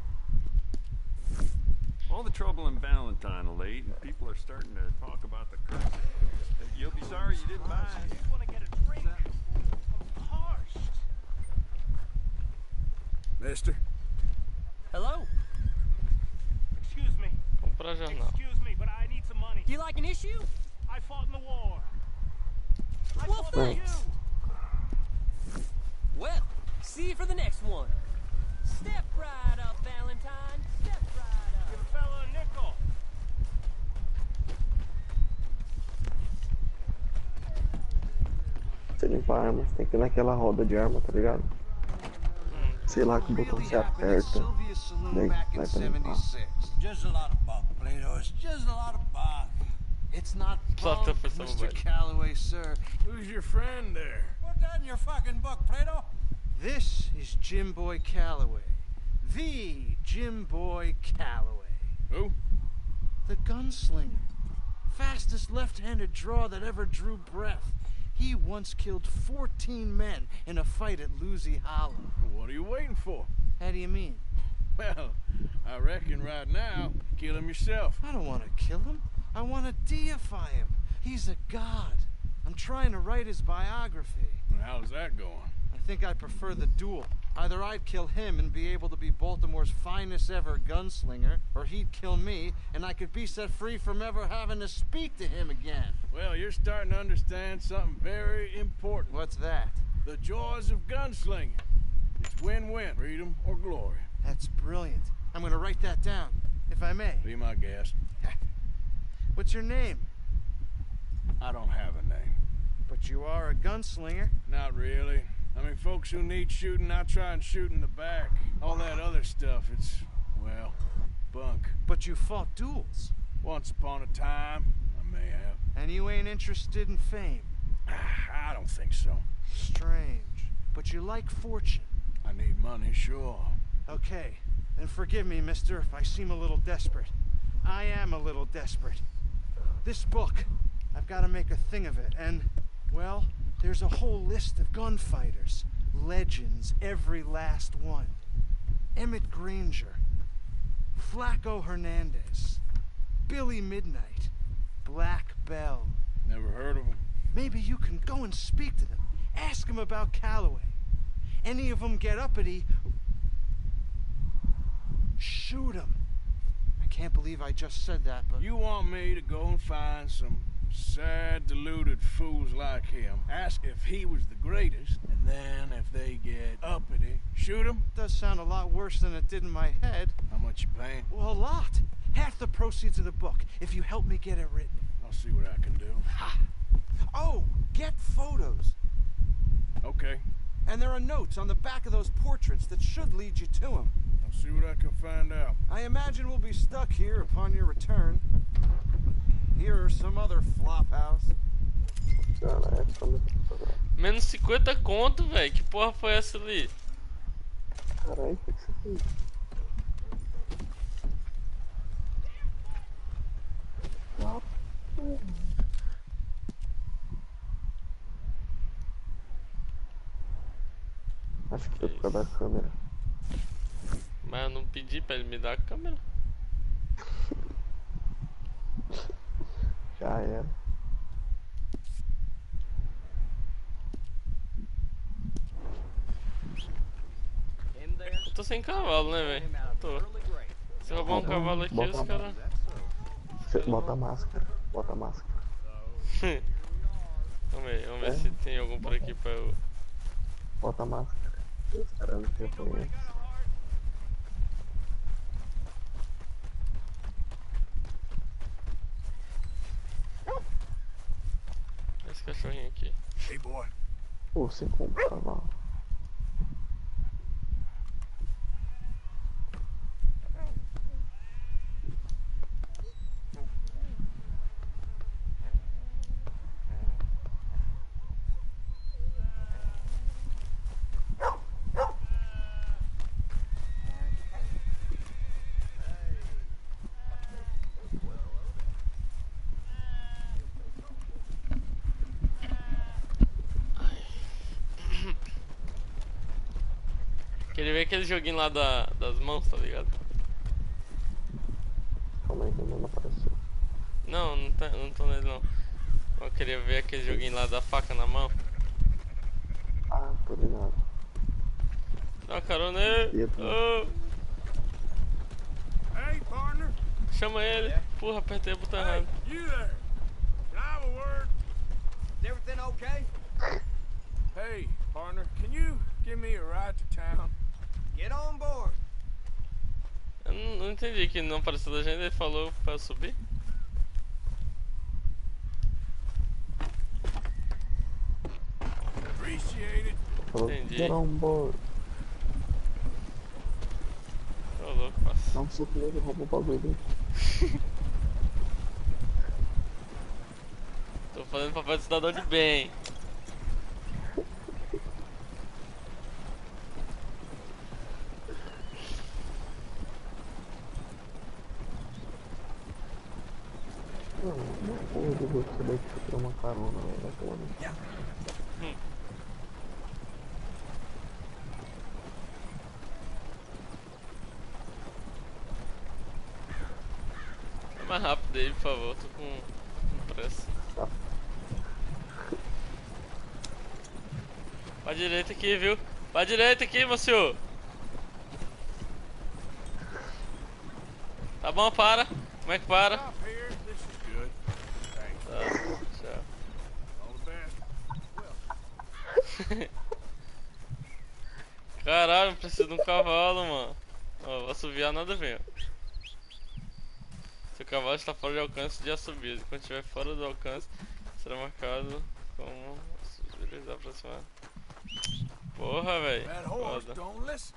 All the trouble in Valentine late, and people are starting to talk about the curse. You'll be sorry you didn't buy it. I just want to get a drink. I'm parched. Mister? Hello? Excuse me. Comprar jornal. Excuse me, but I need some money. Do you like an issue? I fought in the war. Well, thank you. Well, see you for the next one. Step right up, Valentine. Step right up. Give a fella a nickel. Você limpar a arma, você tem que ir naquela roda de arma, tá ligado? Sei lá que botão você aperta. Daí vai pra limpar. Just a lot of bunk, Plato. It's just a lot of bunk. It's not Plata bunk, foi só Mr. bobagem. Calloway, sir. Who's your friend there? Put that in your fucking book, Plato. This is Jim Boy Calloway. The Jim Boy Calloway. Who? The gunslinger. Fastest left-handed draw that ever drew breath. He once killed 14 men in a fight at Lucy Hollow. What are you waiting for? How do you mean? Well, I reckon right now, kill him yourself. I don't want to kill him. I want to deify him. He's a god. I'm trying to write his biography. And how's that going? I think I prefer the duel. Either I'd kill him and be able to be Baltimore's finest ever gunslinger, or he'd kill me and I could be set free from ever having to speak to him again. Well, you're starting to understand something very important. What's that? The joys of gunslinging. It's win-win, freedom or glory. That's brilliant. I'm gonna write that down, if I may. Be my guest. What's your name? I don't have a name. But you are a gunslinger. Not really. I mean, folks who need shooting, I try and shoot in the back. All that other stuff, it's, well, bunk. But you fought duels. Once upon a time, I may have. And you ain't interested in fame. I don't think so. Strange. But you like fortune. I need money, sure. Okay. Then forgive me, mister, if I seem a little desperate. I am a little desperate. This book, I've got to make a thing of it, and, well, there's a whole list of gunfighters. Legends, every last one. Emmett Granger. Flaco Hernandez. Billy Midnight. Black Bell. Never heard of him. Maybe you can go and speak to them. Ask them about Calloway. Any of them get uppity, shoot them. I can't believe I just said that, but... You want me to go and find some sad, deluded fools like him, ask if he was the greatest, and then if they get uppity, shoot him? Does sound a lot worse than it did in my head. How much you paying? Well, a lot. Half the proceeds of the book, if you help me get it written. I'll see what I can do. Ha! Oh, get photos. Okay. And there are notes on the back of those portraits that should lead you to him. I'll see what I can find out. I imagine we'll be stuck here upon your return. Here or some other flop house. Menos 50 conto, velho. Que porra foi essa ali? Caralho, o que você fez? Acho que foi por causa da câmera. Mas eu não pedi pra ele me dar a câmera. Já era. Eu tô sem cavalo, né, velho? Tô. Se roubar um cavalo aqui, os caras. Bota a máscara. Bota a máscara. Vamos ver se tem algum por aqui pra eu. Bota a máscara. Os caras não te reconhecem. Esse cachorrinho aqui. Hey, boy. Pô, você compra o cavalo. Queria ver aquele joguinho lá das mãos, tá ligado? Calma aí que não apareceu. Não, não tô nele não. Eu queria ver aquele joguinho lá da faca na mão. Ah, tô ligado. Dá uma carona aí. Oh. Hey, partner. Chama ele. Porra, apertei o botão errado. You there? Can I have a word? Is everything okay? Hey, partner, can you give me a ride to town? Get on board. Eu não entendi que não apareceu da agenda, ele falou pra eu subir. Appreciate it. Entendi. Get on board. Tô louco, parceiro. Dá um soco nele e rouba o bagulho dele. Tô fazendo papel de cidadão de bem. Não, porra, eu vou saber que você tirou uma carona, velho. Vai tomar no cu. Mais rápido aí, por favor, tô com pressa. Pra direita aqui, viu? Pra direita aqui, meu senhor. Tá bom, para. Como é que para? Stop here. This is good. Thanks. Tá, tchau. All the best. Caralho, eu preciso de um cavalo, mano. Ó, vou assoviar nada a ver. Se o cavalo está fora de alcance de assobio, quando estiver fora do alcance, será marcado como assobio aproximado. Porra, velho. That horse Foda. don't listen.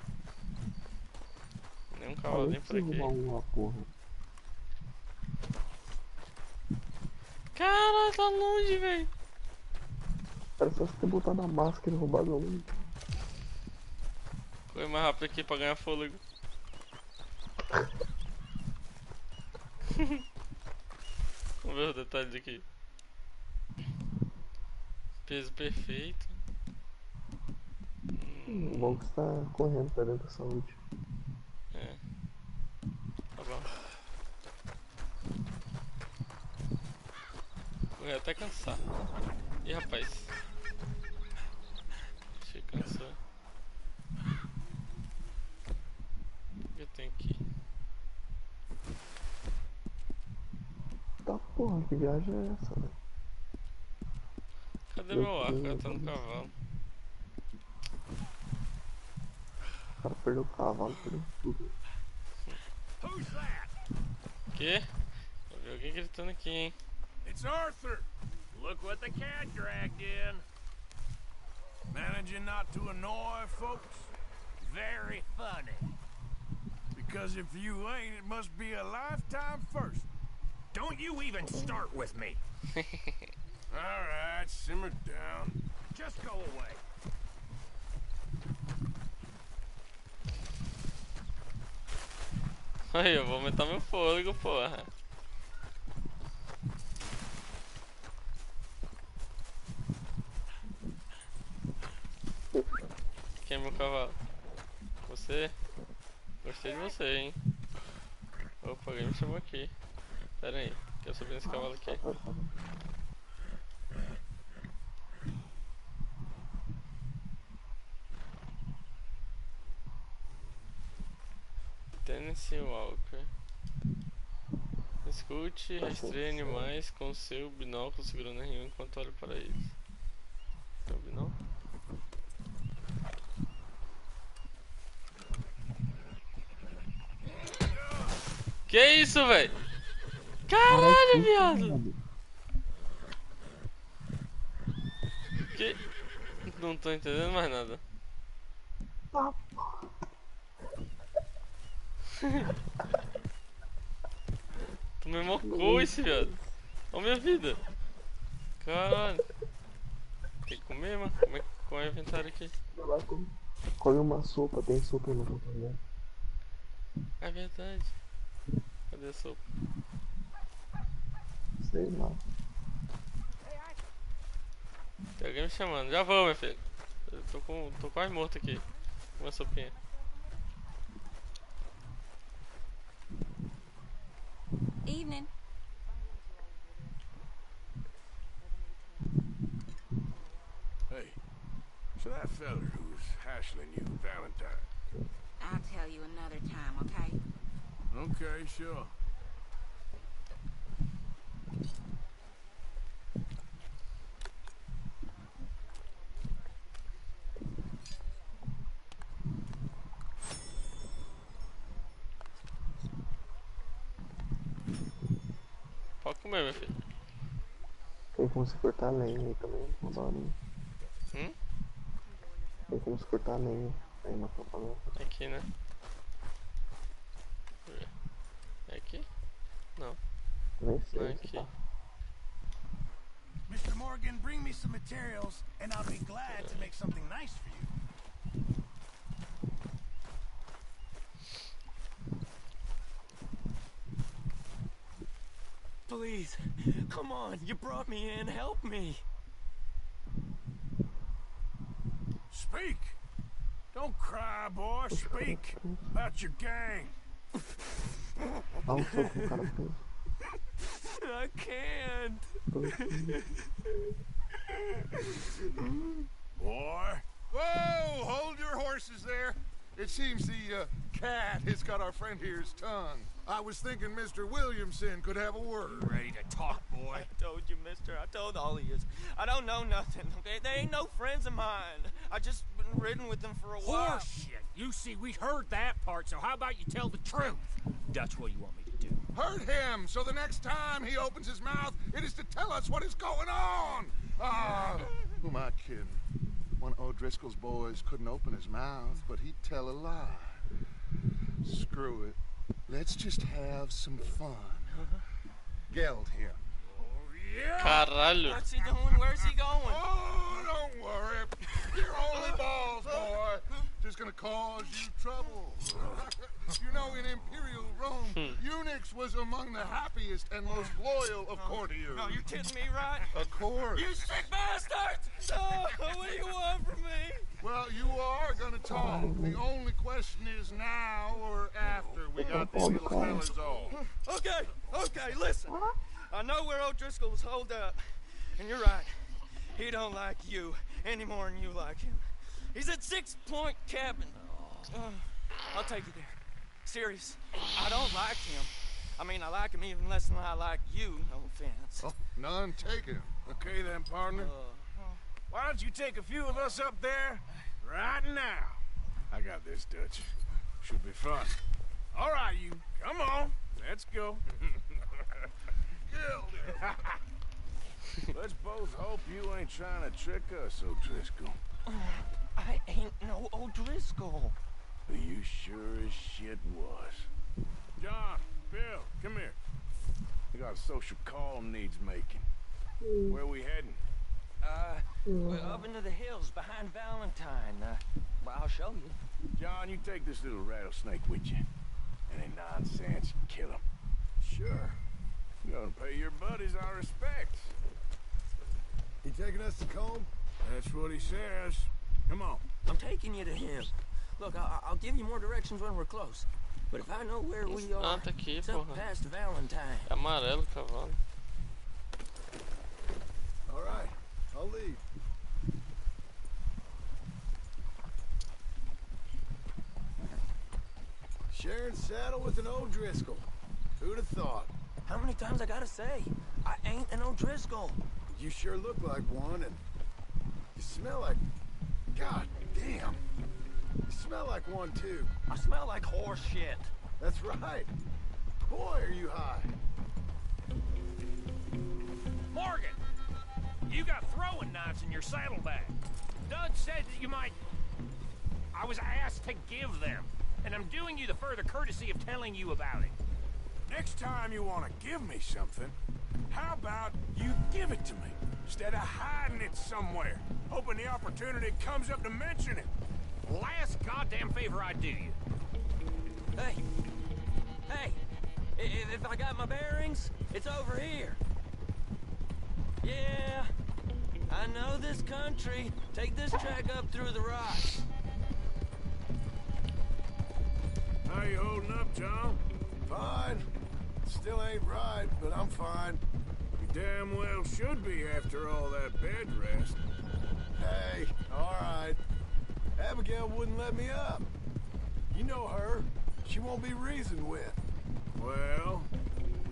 Nenhum cavalinho por aqui. Uma porra. Caralho, tá longe, velho. Era só você ter botado a máscara e roubado um. Corre mais rápido aqui pra ganhar fôlego. Vamos ver os detalhes aqui. Peso perfeito. O bom que você tá correndo pra dentro da saúde. É. Tá bom. Correr até cansar. Ih, rapaz. Achei que cansou. O que eu tenho aqui? Tá porra, que viagem é essa, velho? Cadê meu arco? Eu tô no cavalo. O cara perdeu o cavalo, perdeu tudo. Que? Eu vi alguém gritando aqui, hein? It's Arthur. Look what the cat dragged in. Managing not to annoy folks? Very funny. Because if you ain't, it must be a lifetime first. Don't you even start with me. All right, simmer down. Just go away. Aí, eu vou aumentar meu fôlego, porra. Quem é meu cavalo? Você? Gostei de você, hein? Opa, alguém me chamou aqui. Pera aí, quero subir nesse cavalo aqui. Tennessee Walker. Escute e rastreie animais com seu binóculo segurando R1 enquanto olha para eles. Tem um binóculo? Que isso, velho? Caralho, viado! Que... Não tô entendendo mais nada. Tu me mocou esse viado. Olha minha vida. Caralho. Tem que comer, mano. Como é o inventário aqui? Come uma sopa, tem sopa no computador. É verdade. Cadê a sopa? Sei lá. Tem alguém me chamando. Já vou, meu filho. Eu tô quase morto aqui. Uma sopinha. Evening. Hey, so that fella who's hassling you, Valentine. I'll tell you another time, okay? Okay, sure. Pode comer, meu filho. Tem como se cortar lenha aí também, no barulho. Tem como se cortar lenha aí no acampamento. Aqui, né? É aqui? Não. Nem sei Não é se aqui. tá. Mr. Morgan, bring me some materials, and I'll be glad to make something nice for you. Please, come on, you brought me in, help me. Speak! Don't cry, boy. Speak about your gang. Dá um soco no cara preso. I can't. Boy. Whoa! Hold your horses there. It seems the cat has got our friend here's tongue. I was thinking Mr. Williamson could have a word. Ready to talk, boy? I told you, mister. I told all of you. I don't know nothing, okay? They ain't no friends of mine. I just been ridden with them for a while. Horseshit! You see, we heard that part, so how about you tell the truth? That's what you want me to do. Hurt him, so the next time he opens his mouth, it is to tell us what is going on. Ah, who am I kidding? One of O'Driscoll's boys couldn't open his mouth, but he'd tell a lie. Screw it. Let's just have some fun. Geld him. Caralho. What's he doing? Where's he going? Oh, don't worry. You're only balls, boy. Just gonna cause you trouble. You know, in Imperial Rome, eunuchs was among the happiest and most loyal of courtiers. No, you kidding me, right? Of course. You sick bastards! Oh, what do you want from me? Well, you are gonna talk. The only question is now or after we got these little fellas off. Okay, listen. I know where O'Driscoll's holed up, and you're right. He don't like you any more than you like him. He's at 6 Point Cabin. I'll take you there. Serious. I don't like him. I mean, I like him even less than I like you. No offense. Oh, none taken. Okay then, partner. Why don't you take a few of us up there right now? I got this, Dutch. Should be fun. All right, you. Come on. Let's go. Let's both hope you ain't trying to trick us, O'Driscoll. I ain't no O'Driscoll. You sure as shit was. John, Bill, come here. We got a social call needs making. Where we heading? We're up into the hills behind Valentine. Well, I'll show you. John, you take this little rattlesnake with you. Any nonsense, kill him. Sure. You're gonna pay your buddies our respects. He taking us to Combe? That's what he says. Come on. I'm taking you to him. Look, I'll give you more directions when we're close. But if I know where we are, tá aqui, it's up porra. past Valentine. É amarelo o cavalo. All right, I'll leave. Sharing saddle with an O'Driscoll. Who'd have thought? How many times I gotta say? I ain't an O'Driscoll. You sure look like one, and you smell like... God damn. You smell like one, too. I smell like horse shit. That's right. Boy, are you high. Morgan! You got throwing knives in your saddlebag. Dud said that you might... I was asked to give them. And I'm doing you the further courtesy of telling you about it. Next time you want to give me something, how about you give it to me, instead of hiding it somewhere, hoping the opportunity comes up to mention it? Last goddamn favor I do you. Hey, if I got my bearings, it's over here. Yeah, I know this country. Take this track up through the rocks. How you holding up, John? Fine. Still ain't right, but I'm fine. You damn well should be after all that bed rest. Hey, all right. Abigail wouldn't let me up. You know her. She won't be reasoned with. Well,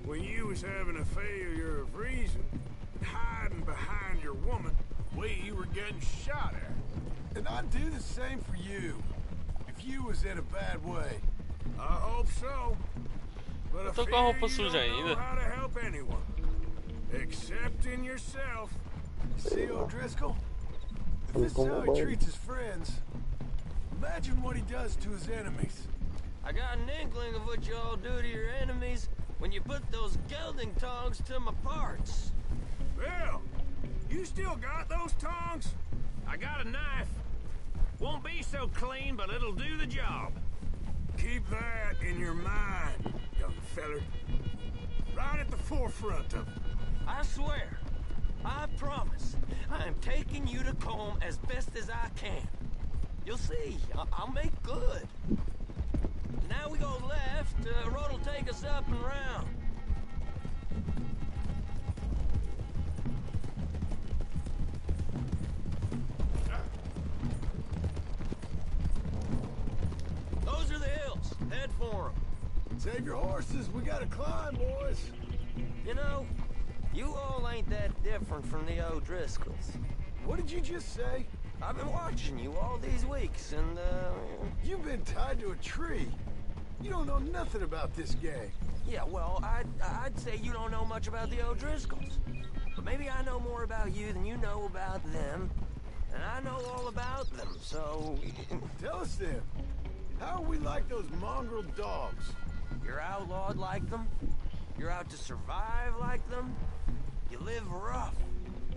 when you was having a failure of reason, hiding behind your woman, we were getting shot at. And I'd do the same for you, if you was in a bad way. I hope so. But I Eu tô fear com a roupa you suja don't know ainda. how to help anyone, except in yourself. See, O'Driscoll? If this is how he treats his friends, imagine what he does to his enemies. I got an inkling of what you all do to your enemies when you put those gelding tongs to my parts. Well, you still got those tongs? I got a knife. Won't be so clean, but it'll do the job. Keep that in your mind, young feller. Right at the forefront of it. I swear, I promise, I am taking you to Combe as best as I can. You'll see, I'll make good. Now we go left, road will take us up and round. Those are the hills. Head for them. Save your horses. We gotta climb, boys. You know, you all ain't that different from the O'Driscolls. What did you just say? I've been watching you all these weeks, and, You've been tied to a tree. You don't know nothing about this gang. Yeah, well, I'd say you don't know much about the O'Driscolls. But maybe I know more about you than you know about them. And I know all about them, so... Tell us then. How are we like those mongrel dogs? You're outlawed like them. You're out to survive like them. You live rough.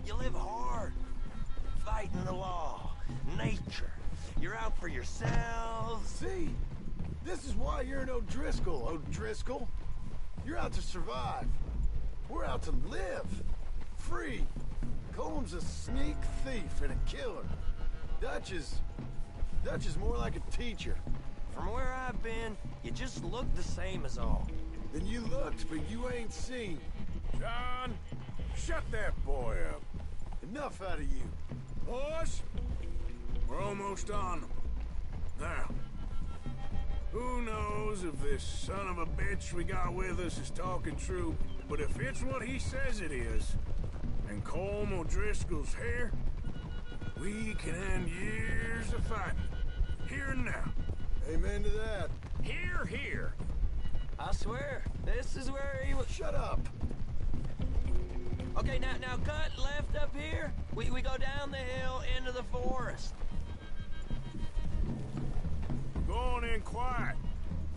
You live hard. Fighting the law. Nature. You're out for yourselves. See? This is why you're an O'Driscoll, O'Driscoll. You're out to survive. We're out to live. Free. Combs a sneak thief and a killer. Dutch is more like a teacher. From where I've been, you just look the same as all. Then you looked, but you ain't seen. John, shut that boy up. Enough out of you. Boys, we're almost on them. Now, who knows if this son of a bitch we got with us is talking true, but if it's what he says it is, and Colm O'Driscoll's here, we can end years of fighting. Here and now. Amen to that. Here, here. I swear, this is where he was... Shut up. Okay, now cut left up here. We go down the hill into the forest. Going in quiet.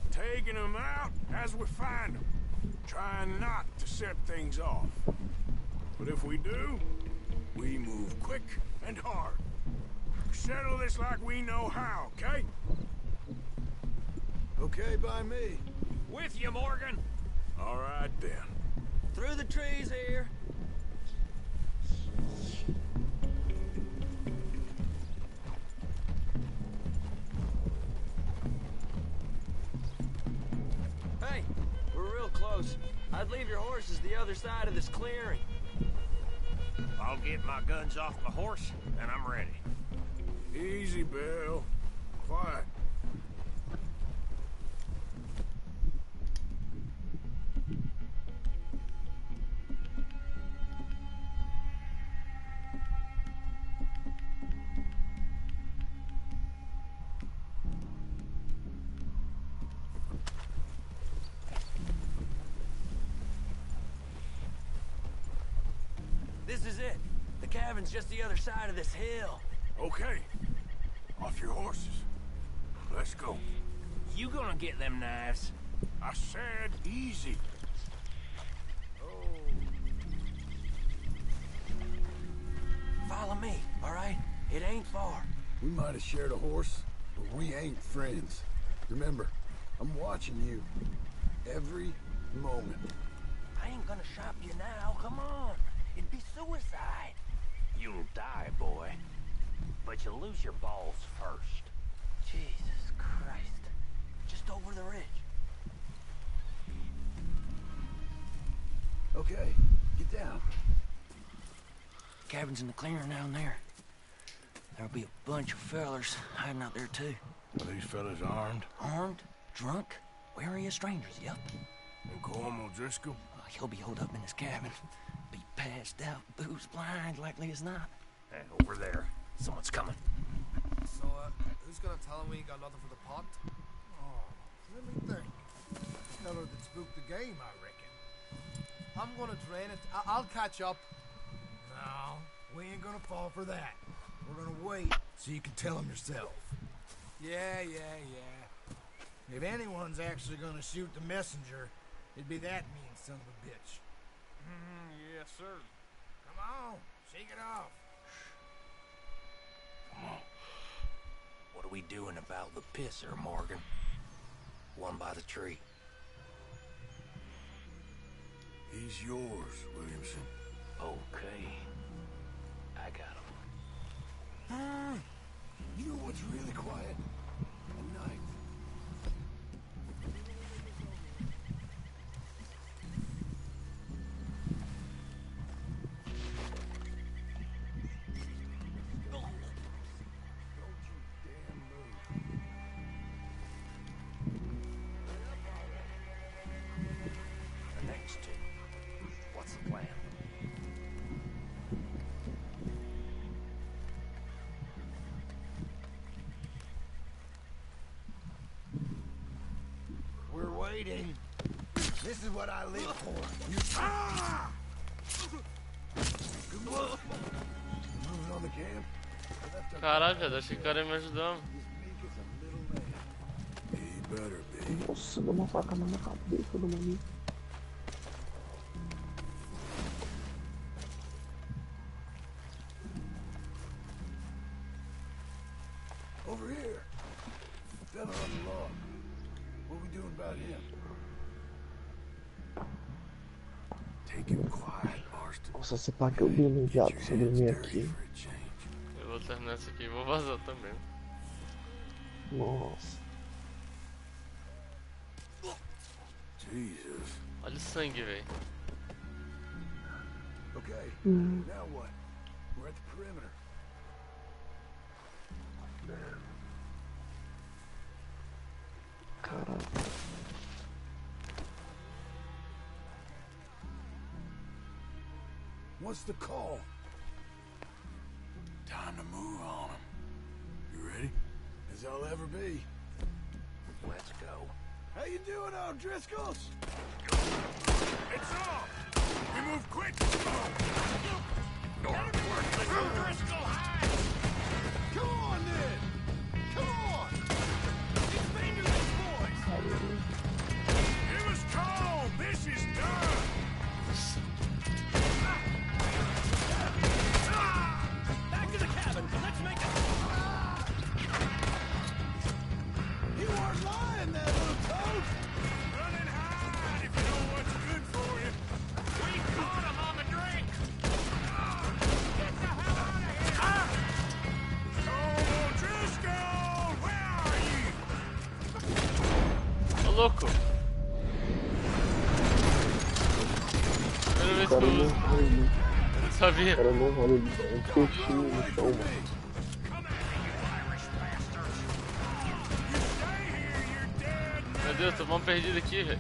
Taking them out as we find them. Trying not to set things off. But if we do, we move quick and hard. Settle this like we know how, okay? Okay by me. With you, Morgan. All right, then. Through the trees here. close, I'd leave your horses the other side of this clearing. I'll get my guns off my horse, and I'm ready. Easy, Bill. Quiet. This is it. The cabin's just the other side of this hill. Okay. Off your horses. Let's go. You gonna get them knives? I said easy. Follow me, all right? It ain't far. We might have shared a horse, but we ain't friends. Remember, I'm watching you. Every moment. I ain't gonna shop you now, come on. It'd be suicide. You'll die, boy. But you'll lose your balls first. Jesus Christ. Just over the ridge. Okay, get down. Cabin's in the clearing down there. There'll be a bunch of fellers hiding out there too. Are these fellas armed? Armed, drunk, wary of strangers, yep. And Corporal Driscoll? He'll be holed up in his cabin. Be passed out, booze blind, likely as not. Hey, over there. Someone's coming. So, who's gonna tell him we ain't got nothing for the pot? Oh, let me think. Fella that spooked the game, I reckon. I'm gonna drain it. I'll catch up. No, we ain't gonna fall for that. We're gonna wait so you can tell him yourself. Yeah. If anyone's actually gonna shoot the messenger, it'd be that mean son of a bitch. Yes, sir. Come on, shake it off. What are we doing about the pisser, Morgan? One by the tree. He's yours, Williamson. Okay. I got him. You know what's really quiet? At night. The next two. What's the plan? We're waiting. This is what I live for. You... Moving on the camp. Caralho, velho, achei que o cara ia me ajudar. Nossa, deu uma faca na minha cabeça do maninho. Over here. Fella on the log. What we doing about him? Take him quiet, Marston. Nossa, se pá que eu dei um jato sobre mim aqui. Eu vou terminar isso aqui e vou vazar também. Nossa. Jesus. Olha o sangue, velho. Okay, now what? We're at the perimeter. Caralho. What's the call? Time to move on him. You ready? As I'll ever be. Let's go. How you doing, O'Driscolls? It's on! We move quick! Driscoll, hide! Come on, then! Come on! Explain to these boys! It was calm! This is done! Back to the cabin! Let's make it! You weren't lying, that little toad! Run and hide if you know what's good for you! We caught him on the drink! Get the hell out of here! Oh, Driscoll! Where are you? Ô louco! Primeira vez que O cara eu não uso. rola ali. Eu não sabia. O cara não rola ali. É um peixinho no chão, mano. Meu Deus, tô mal perdido aqui, velho.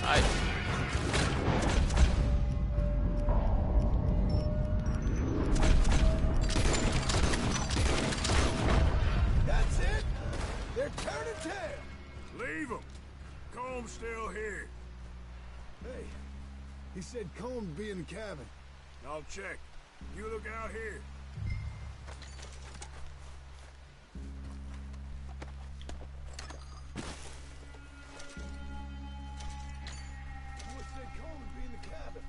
Ai. That's it. They're turning tail. Leave them. Comb's still here. Hey, he said Comb'd be in the cabin. I'll check. You look out here. Someone said Comb'd be in the cabin.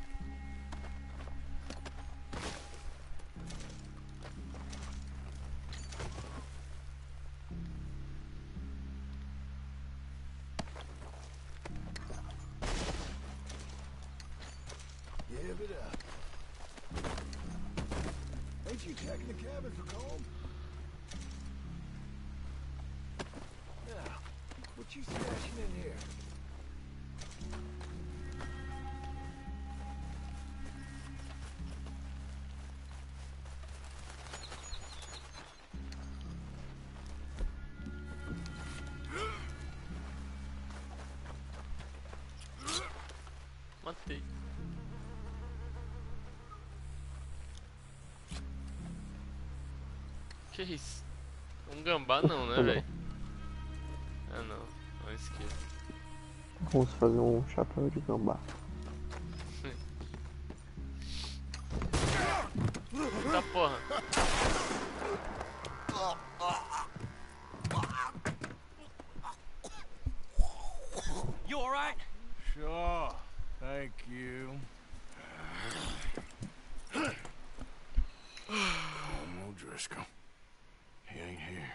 Give it up. Ain't you checking the cabin for Comb? Now, what you stashing in here? Matei. Que isso? Um gambá não, né, velho? Ah não, é um esquilo. Vamos fazer um chapéu de gambá. Eita porra. You alright? Sure. Thank you. Oh, O'Driscoll. He ain't here.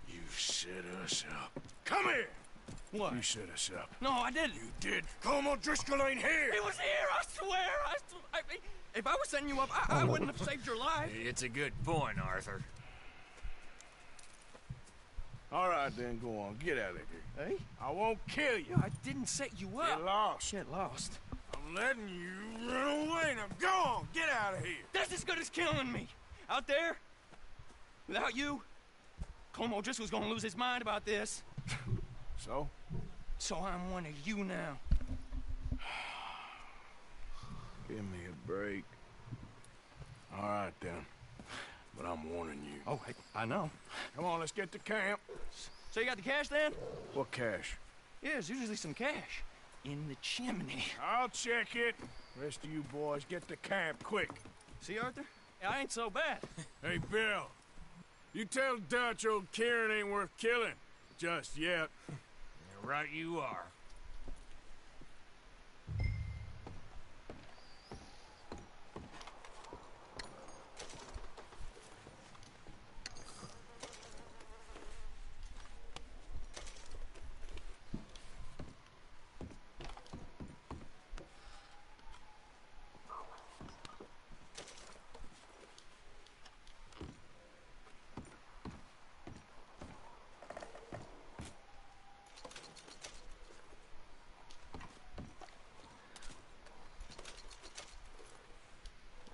You set us up. Come here! What? You set us up. No, I didn't. You did. Come O'Driscoll ain't here! He was here, I swear. If I was setting you up, I wouldn't have saved your life. It's a good point, Arthur. All right, then, go on. Get out of here. Hey? I won't kill you. I didn't set you up. Get lost. Get lost. I'm letting you run away. Now go on. Get out of here. That's as good as killing me. Out there, without you, Como just was gonna lose his mind about this. So? So I'm one of you now. Give me a break. All right, then. But I'm warning you. Oh, I know. Come on, let's get to camp. So you got the cash then? What cash? Yeah, there's usually some cash. In the chimney. I'll check it. Rest of you boys, get to camp quick. See, Arthur? I ain't so bad. Hey, Bill. You tell Dutch old Kieran ain't worth killing. Just yet. Yeah, right you are.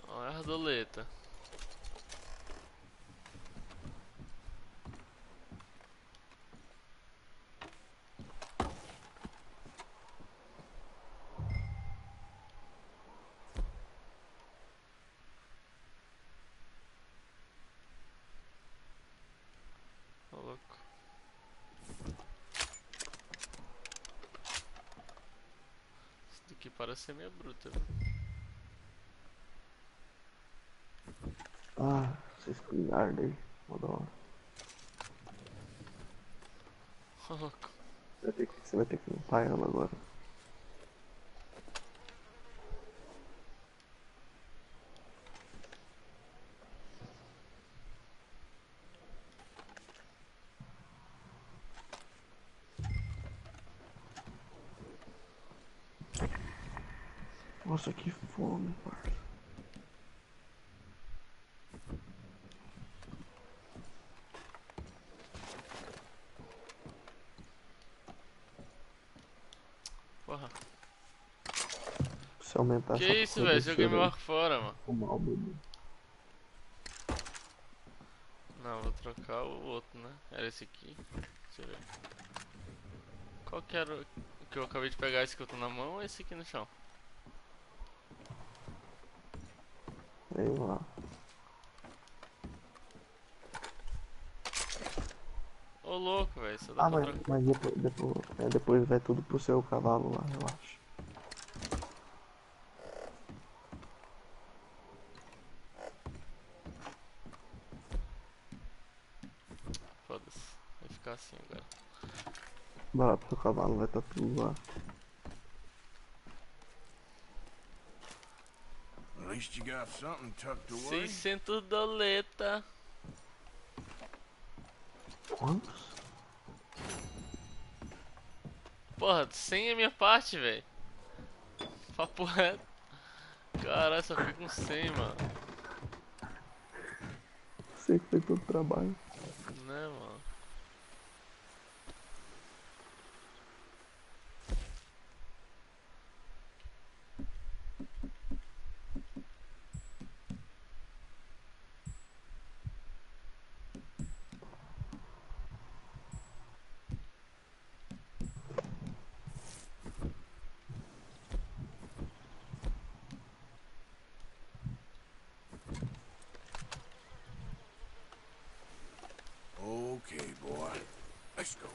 Ó, é a doleta. Ó, louco. Isso daqui parece ser meio bruta, viu? Ah, essa espingarda aí. Mó da hora. Ó, louco. Você vai ter que limpar ela agora. Nossa, que fome, parça. aumentar Que essa isso, porra velho? desse Joguei cheiro meu aí. arco fora, mano. Ficou mal, bebê. Não, vou trocar o outro, né? Era esse aqui. Deixa eu ver. Qual que era o que eu acabei de pegar? Esse que eu tô na mão ou esse aqui no chão? Sei lá. Ô louco, velho. Só dá Ah, pra mas, trocar. depois vai tudo pro seu cavalo lá, relaxa. Foda-se. Vai ficar assim agora. Vai lá pro seu cavalo, vai estar tudo lá. At least you got something tucked away. 600 doleta. Quantos? Porra, 100 é minha parte, velho. Papo reto. Caralho, só fiquei com 100, mano. Sei que foi todo trabalho. Né, mano? Okay, boy. Let's go.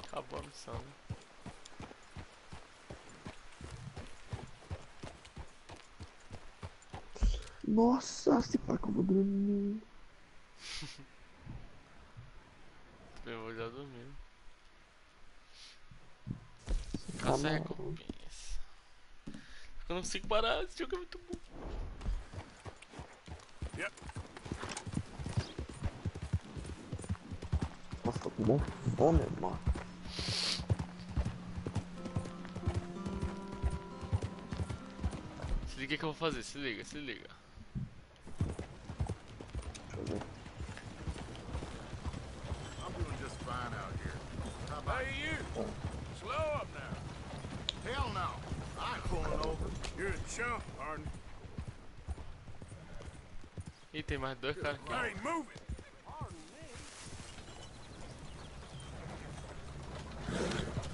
Acabou a missão, né? Nossa, se pá que eu vou dormir. Eu vou já dormir. Tá Caça mal. recompensa. Eu não consigo parar, esse jogo é muito bom. Yep. Nossa, tô com bom fome, mano. Se liga que eu vou fazer, se liga, se liga. Deixa eu ver. I'm doing just fine out here. How about you? Slow up now. Hell no. I ain't pulling over. You're a chump, aren't you? Ih, tem mais dois caras aqui. Hey, move it.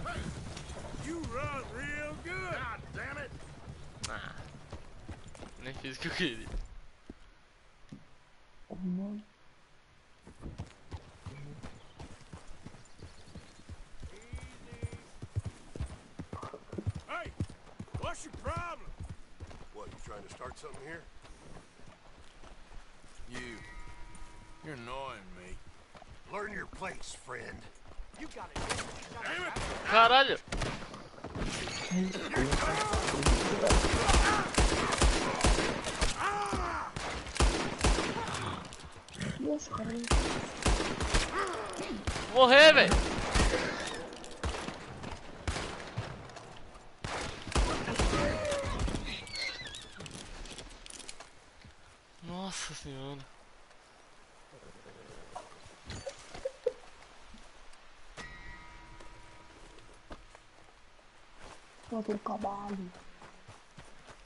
Hey, you run real good. God damn it. Ah, nem fiz o que eu queria. Hey, what's your problem? What, you trying to start something here? You're annoying me. Learn your place, friend. You got it. Damn it! Caralho! Nossa, cara. Morrer, velho! Nossa senhora. Matou um cavalo.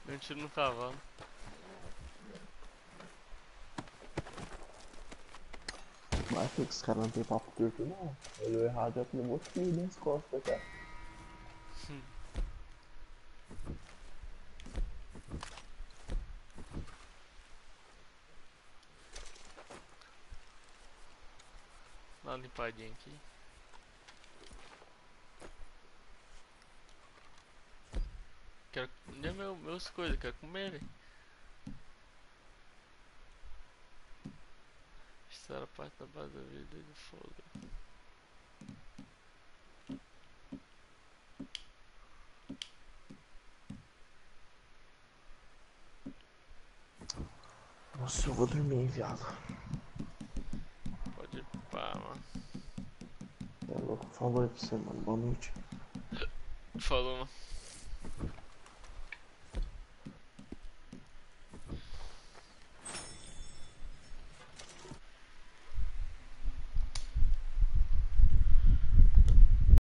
Deu um tiro no cavalo. Mas que os caras não tem papo curto, não. Olhou errado, já levou tiro nas costas, cara. Dá uma limpadinha aqui. Quero. Onde é meus coisas? Quero comer, velho. Estar a parte da base da vida de fogo. Nossa, eu vou dormir, viado. Pode ir pá, mano. É louco, falou aí pra você, mano. Boa noite. Falou, mano.